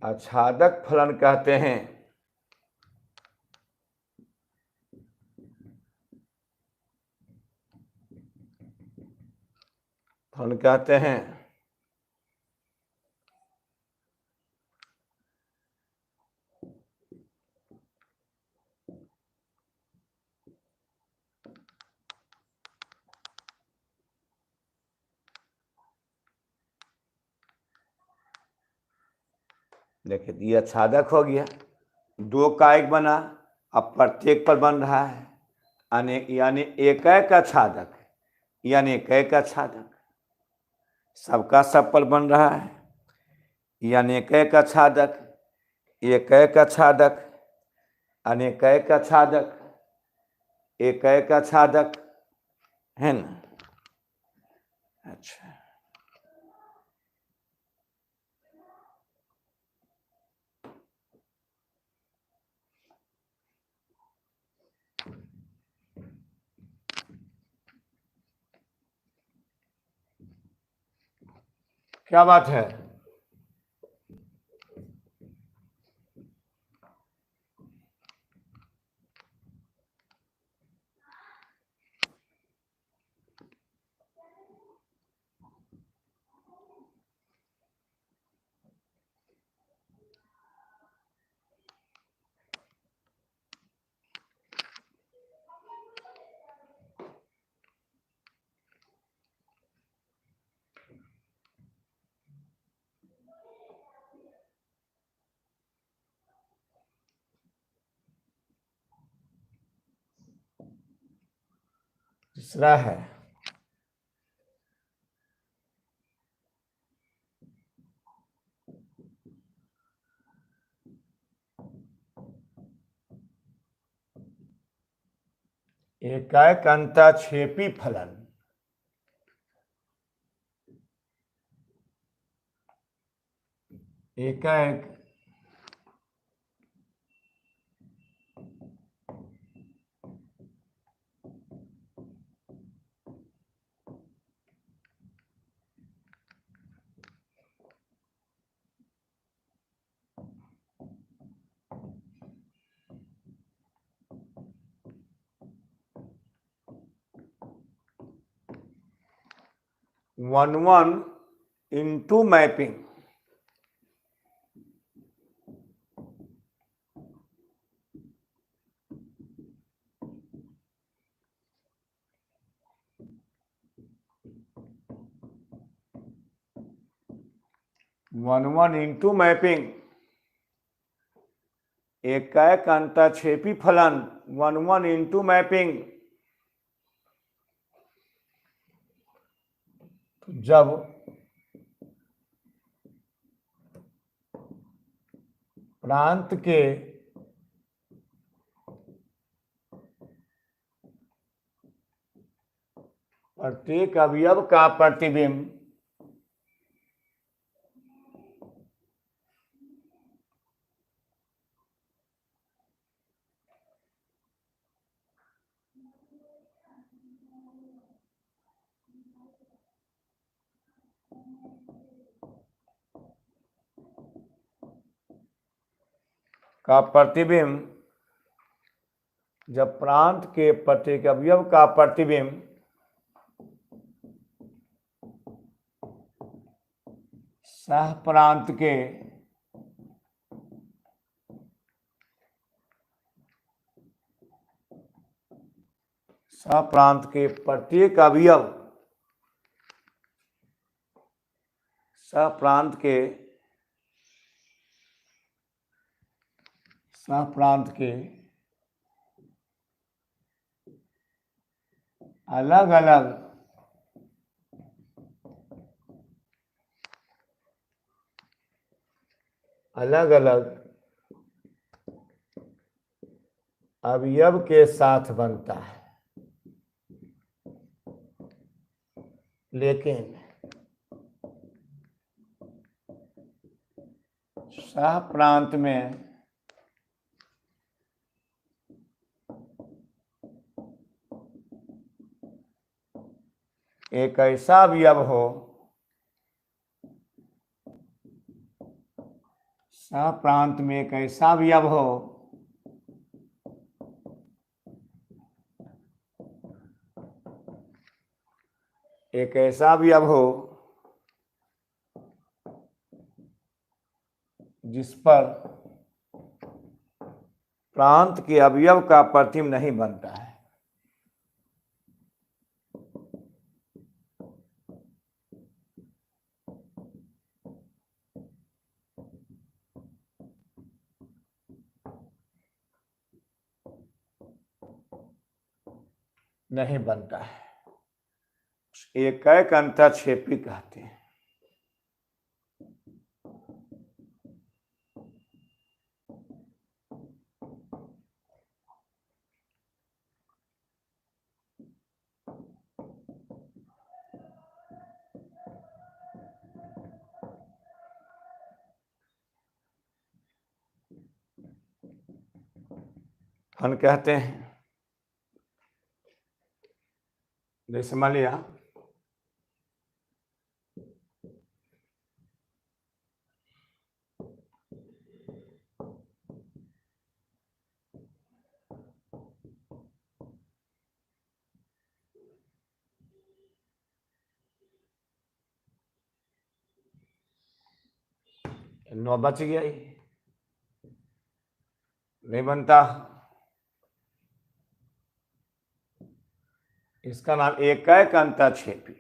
आच्छादक फलन कहते हैं। देखिए, ये आच्छादक हो गया, दो का एक बना, अब प्रत्येक पर बन रहा है अनेक, यानी एकैक आच्छादक, यानी एकैक आच्छादक सबका सब पर बन रहा है, यानी एकैक आच्छादक, एकैक आच्छादक, अनेकैक आच्छादक, एकैक आच्छादक, है ना। अच्छा, क्या बात है। तीसरा है एकैक अंतःक्षेपी फलन। एकैक 1 into mapping. One into mapping, एक अंतक्षेपी फलन 1 इंटू मैपिंग। जब प्रांत के प्रत्येक अवयव का प्रतिबिंब जब प्रांत के प्रत्येक अवयव का प्रतिबिंब सह प्रांत के प्रत्येक अवयव सह प्रांत के अलग अलग अवयव के साथ बनता है, लेकिन सह प्रांत में एक ऐसा अवयव हो, सह प्रांत में एक ऐसा अवयव हो जिस पर प्रांत के अवयव का प्रतिबिंब नहीं बनता है। एक अंतक्षेपी कहते हैं। हम कहते हैं, जैसे मान लिया नौ बच गया, ही नहीं बनता। इसका नाम एक अंतक्षेपी।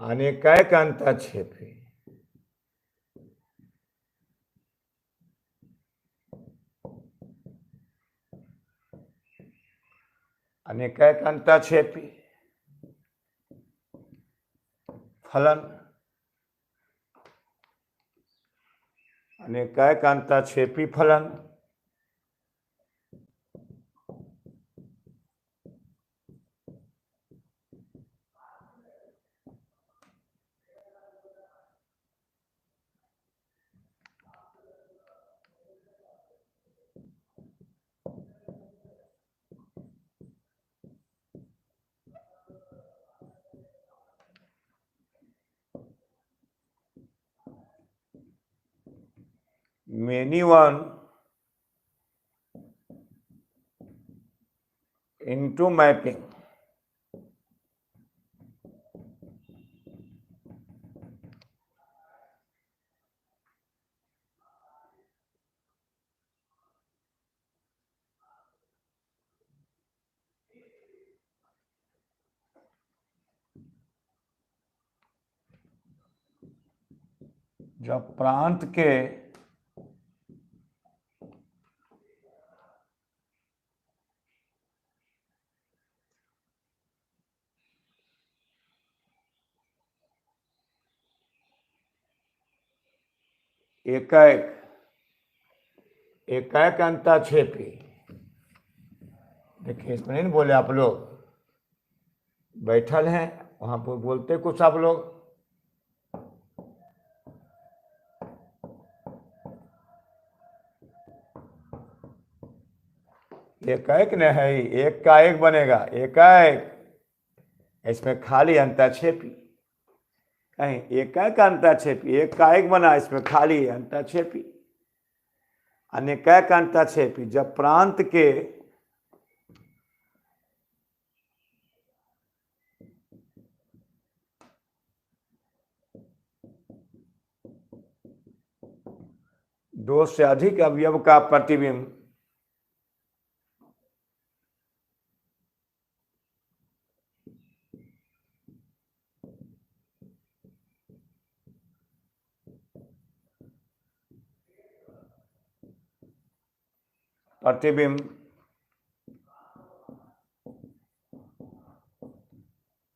अनेक अंतक्षेपी फलन, अनेक अंतक्षेपी फलन many one इनटू मैपिंग जब प्रांत के एकाएक अंताक्षेपी, देखिए इसमें नहीं बोले आप लोग बैठल हैं वहां पर बोलते कुछ आप लोग, एकाएक न है, एक का एक बनेगा एकाएक, इसमें खाली अंताक्षेपी, कहीं एकाएक अंताक्षेपी, एक का एक बना इसमें खाली अंताक्षेपी, अनेकाएक अंताक्षेपी जब प्रांत के दो से अधिक अवयव का प्रतिबिंब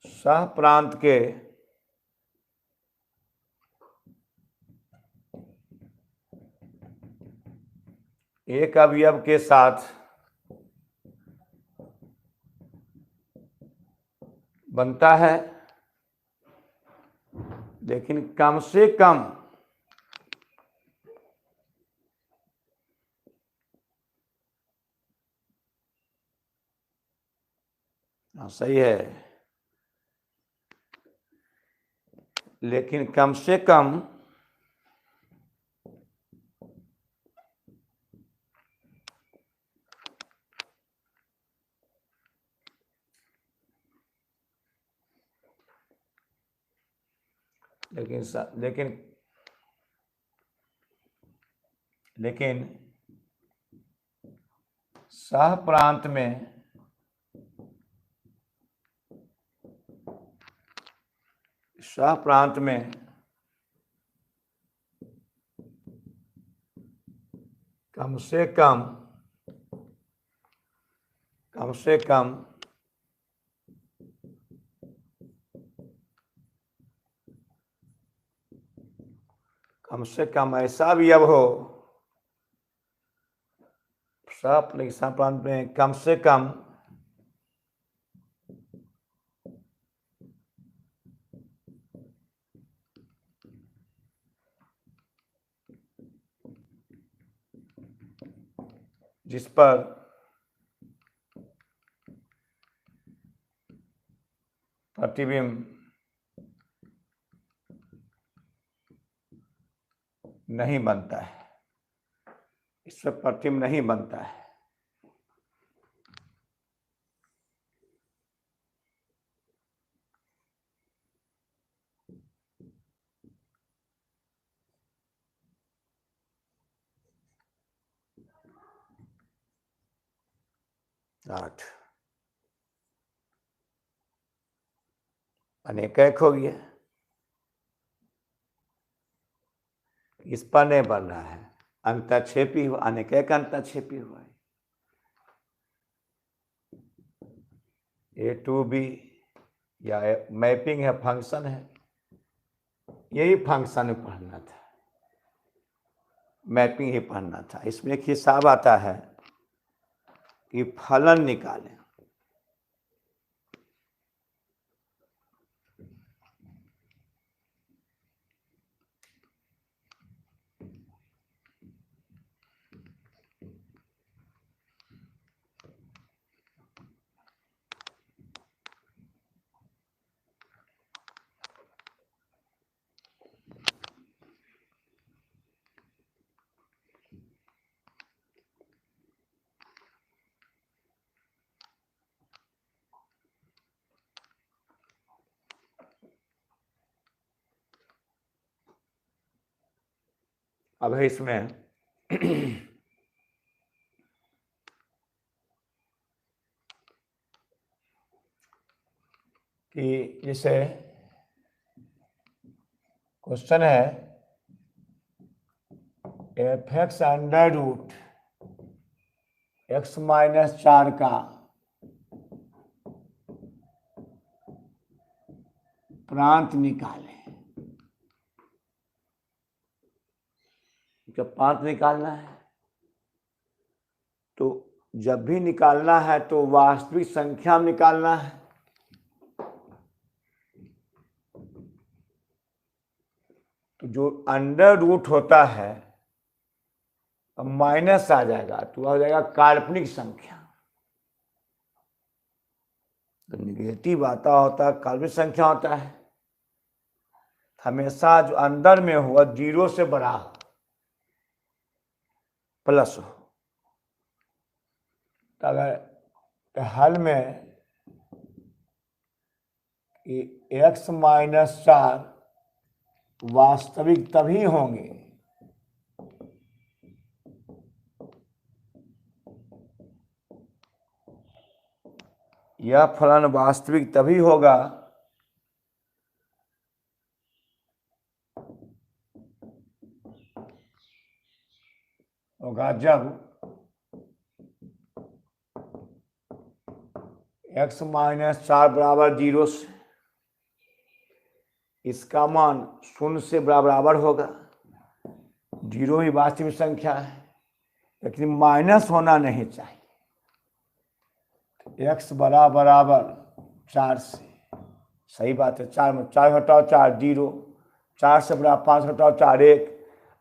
सह प्रांत के एक अवयव के साथ बनता है, लेकिन कम से कम सही है, लेकिन कम से कम लेकिन सह प्रांत में कम से कम ऐसा अवयव हो, सह प्रांत में कम से कम जिस पर प्रतिबिंब नहीं बनता है, इस पर प्रतिबिंब नहीं बनता है। आठ अनेक हो गया, इस पर नहीं बन रहा है, अंतक्षेपी हुआ, अनेक अंतक्षेपी हुआ है। ए टू बी या मैपिंग है, फंक्शन है, यही फंक्शन पढ़ना था, मैपिंग ही पढ़ना था। इसमें एक हिसाब आता है कि फलन निकालें, अब है इसमें कि जैसे क्वेश्चन है F x under root x-4 का प्रांत निकालें। जब प्रांत निकालना है तो जब भी निकालना है तो वास्तविक संख्या में निकालना है। तो जो अंडर रूट होता है अब माइनस आ जाएगा तो हो जाएगा काल्पनिक संख्या। तो निगेटिव आता होता है काल्पनिक संख्या होता है। हमेशा जो अंदर में हो 0 से बड़ा हो प्लस हो। तो अगर हल में x-4 वास्तविक तभी होंगे यह फलन वास्तविक तभी होगा जब x-4 बराबर 0 से इसका मान 0 से बराबर होगा। 0 ही वास्तविक संख्या है लेकिन माइनस होना नहीं चाहिए। x बराबर 4 से सही बात है। 4 में 4 हटाओ 4 0, 4 से बड़ा 5 हटाओ 4 1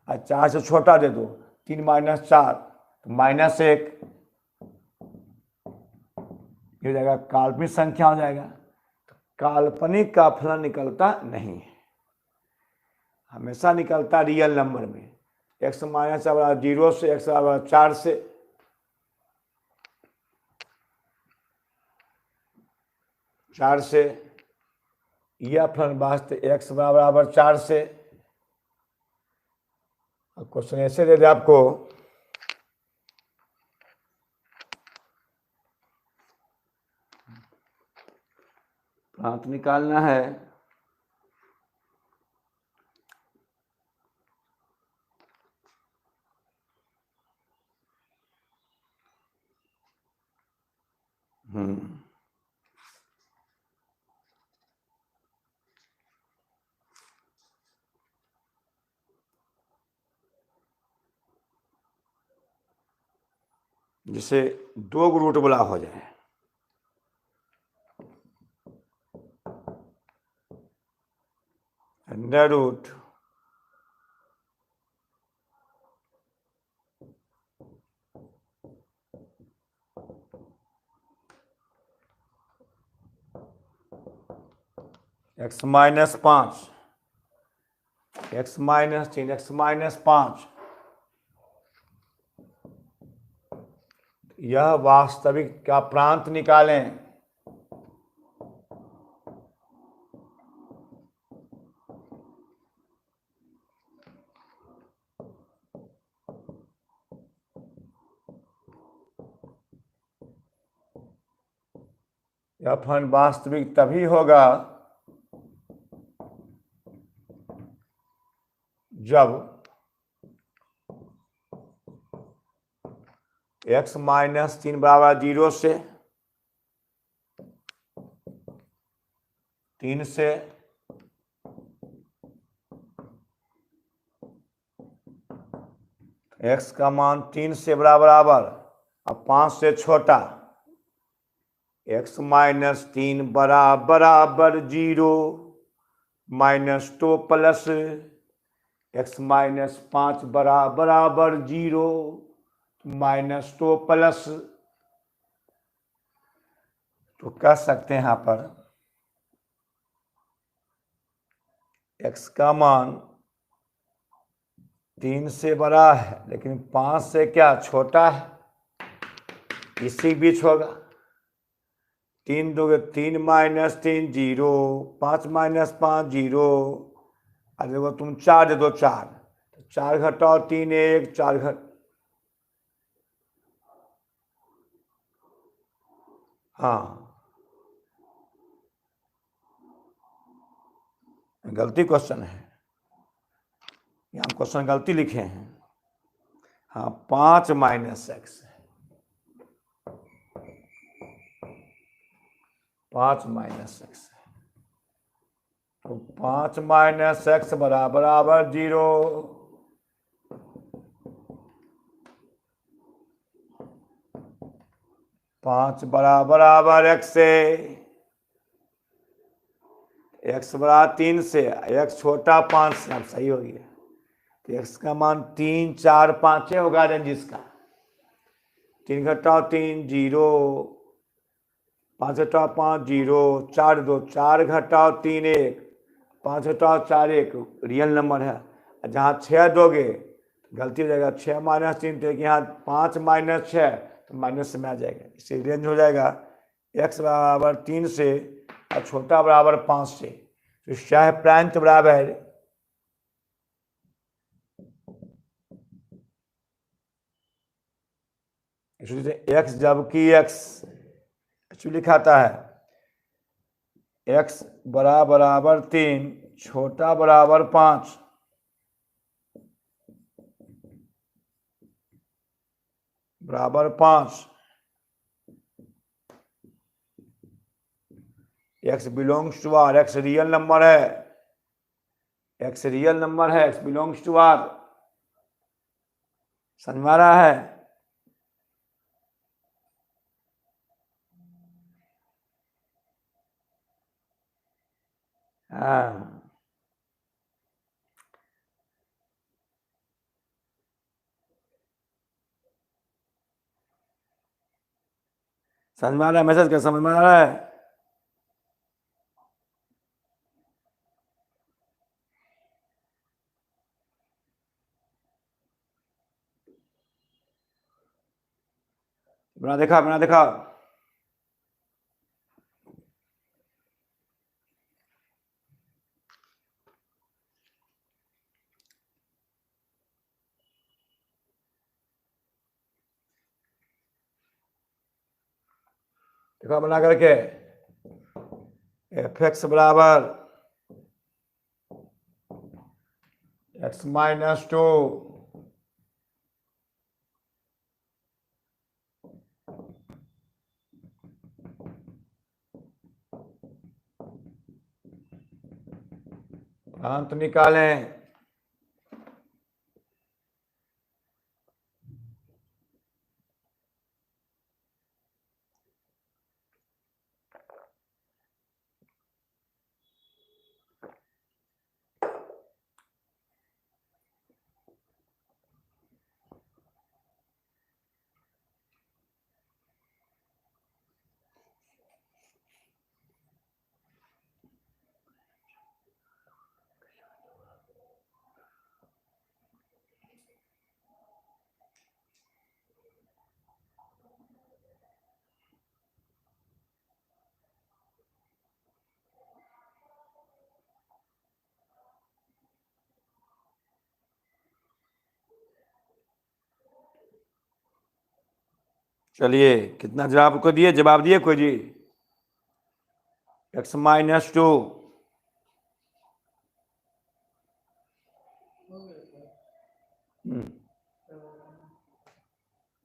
और 4 से छोटा दे दो 3 - 4 तो -1 ये हो जाएगा काल्पनिक संख्या हो जाएगा। तो काल्पनिक का फलन निकलता नहीं है, हमेशा निकलता रियल नंबर में। x - 0 से x 4 से यह फलन वास्तव x बराबर 4 से। क्वेश्चन ऐसे दे दे आपको प्रांत निकालना है जिसे 2 रूट बोला हो जाए। Under root x - 5 x - 3 x - 5 यह वास्तविक का प्रांत निकालें। यह फलन वास्तविक तभी होगा जब x - 3 बराबर 0 से 3 से x का मान 3 से बराबर और 5 से छोटा x - 3 बराबर 0 -2 प्लस x - 5 बराबर 0 -2 प्लस। तो कह सकते हैं यहाँ पर x का मान 3 से बड़ा है लेकिन 5 से क्या छोटा है, इसी बीच होगा। 3 2 3 - 3 0 5 - 5 0 और देखो तुम 4 दे दो 4 4 घटाओ 3 1, 4 हाँ, गलती क्वेश्चन है, यहाँ क्वेश्चन गलती लिखे हैं। हाँ, 5 माइनस एक्स, 5 माइनस एक्स, तो 5 माइनस एक्स बराबर 0। 5 बराबर एक्स से, एक्स बराबर 3 से, एक्स छोटा 5 से, अब सही हो गया। तो एक्स का मान 3 4 5 होगा रेंजिस का। 3 घटाओ 3 0, 5 घटाओ 5 0, 4 2, 4 घटाओ 3 1, 5 घटाओ 4 1, रियल नंबर है। जहाँ 6 दोगे गलती हो जाएगा, 6 माइनस 3, तो यहाँ 5 माइनस 6, तो माइनस में आ जाएगा। इससे रेंज हो जाएगा एक्स बराबर 3 से और छोटा बराबर 5 से। तो शाह प्रांत बराबर एक्स, जबकि एक्स एक्चुअली लिखाता है एक्स बराबर 3, छोटा बराबर 5, बराबर 5। X belongs to R, x real number है, एक्स रियल नंबर है, एक्स बिलोंग्स टू आर। समझ में आ रहा है? हाँ, समझ में आ रहा है? मैसेज क्या समझ में आ रहा है? बना देखा, बना देखा। देखा बना करके, एफ एक्स बराबर एक्स माइनस 2, अंत निकालें। चलिए, कितना जवाब को दिए? जवाब दिए कोई जी? एक्स माइनस 2,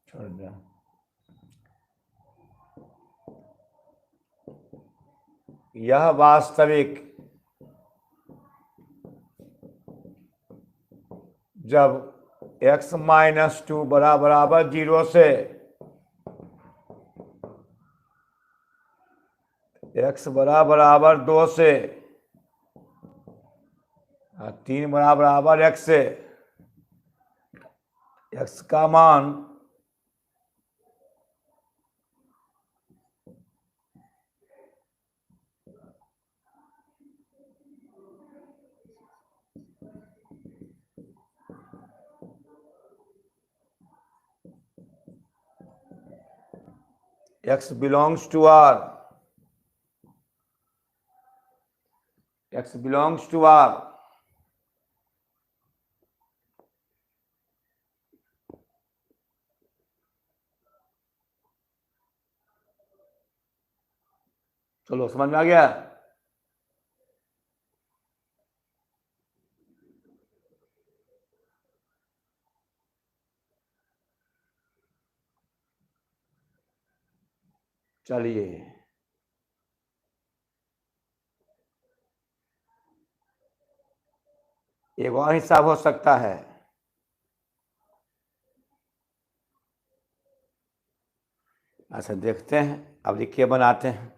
छोड़ दिया। यह वास्तविक जब x माइनस 2 बराबर 0 से, x बराबर 2 से, 3 बराबर x से, x का मान x belongs to R, x belongs to R, चलो समझ में आ गया। चलिए एक और हिसाब हो सकता है। अच्छा देखते हैं, अब लिखिए बनाते हैं।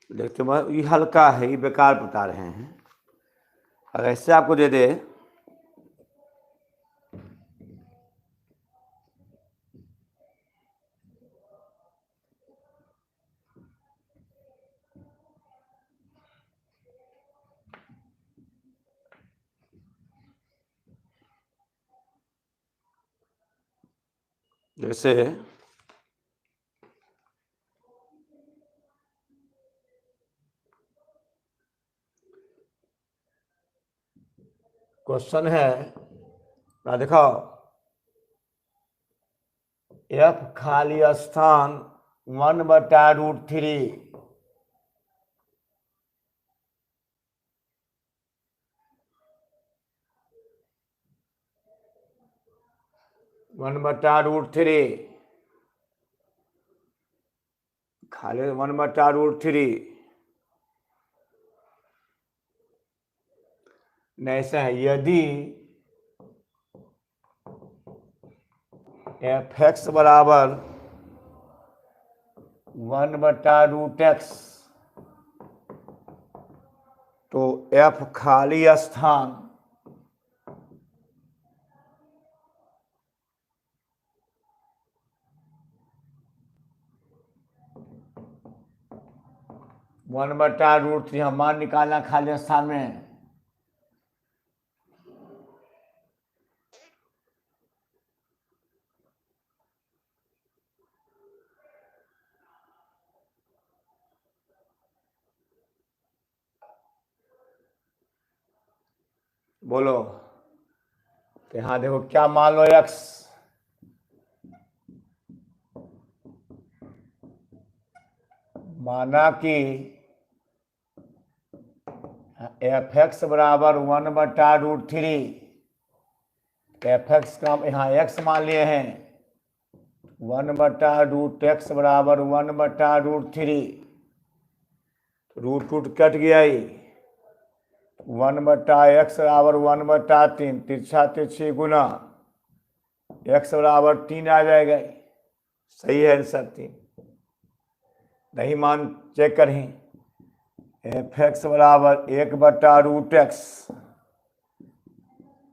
देखते ये हल्का है, ये बेकार बता रहे हैं। अगर ऐसे आपको दे दे जैसे क्वेश्चन है ना, दिखाओ एफ खाली स्थान 1/√3 1/√3 खाली 1/√3 ऐसा है। यदि एफ एक्स बराबर 1/√x तो एफ खाली स्थान 1/√3 हम मान निकालना खाली स्थान में। बोलो तो यहां देखो क्या मान लो x माना कि एफ एक्स बराबर 1/√3 एफ एक्स का यहाँ x मान लिए हैं 1/√x बराबर 1/√3 रूट कट गया ही 1/x बराबर 1/3 तिरछा तिरछी गुना x बराबर 3 आ जाएगा। सही है आंसर 3। नहीं मान चेक करें एफ एक्स बराबर 1/√x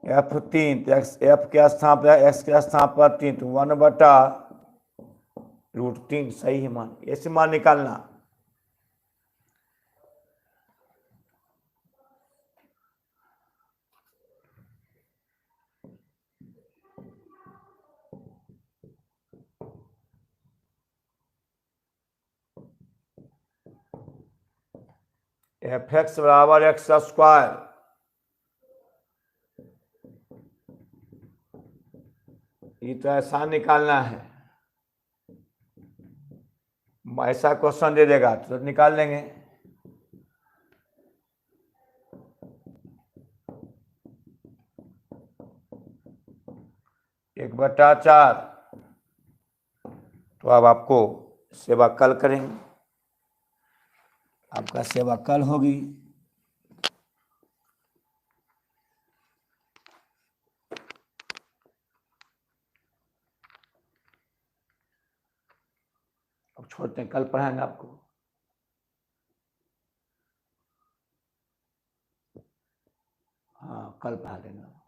F3 एफ के स्थान पर एक्स के स्थान पर 3 तो 1/√3 सही है मान। ऐसे मान निकालना। एफ एक्स बराबर एक्स स्क्वायर ये तो ऐसा निकालना है। ऐसा क्वेश्चन दे देगा तो निकाल लेंगे। एक बटा 4 तो अब आपको सेवा कल करेंगे। आपका सेवा कल होगी। अब छोड़ते हैं, कल पढ़ाएंगे आपको। हाँ कल पढ़ा देना।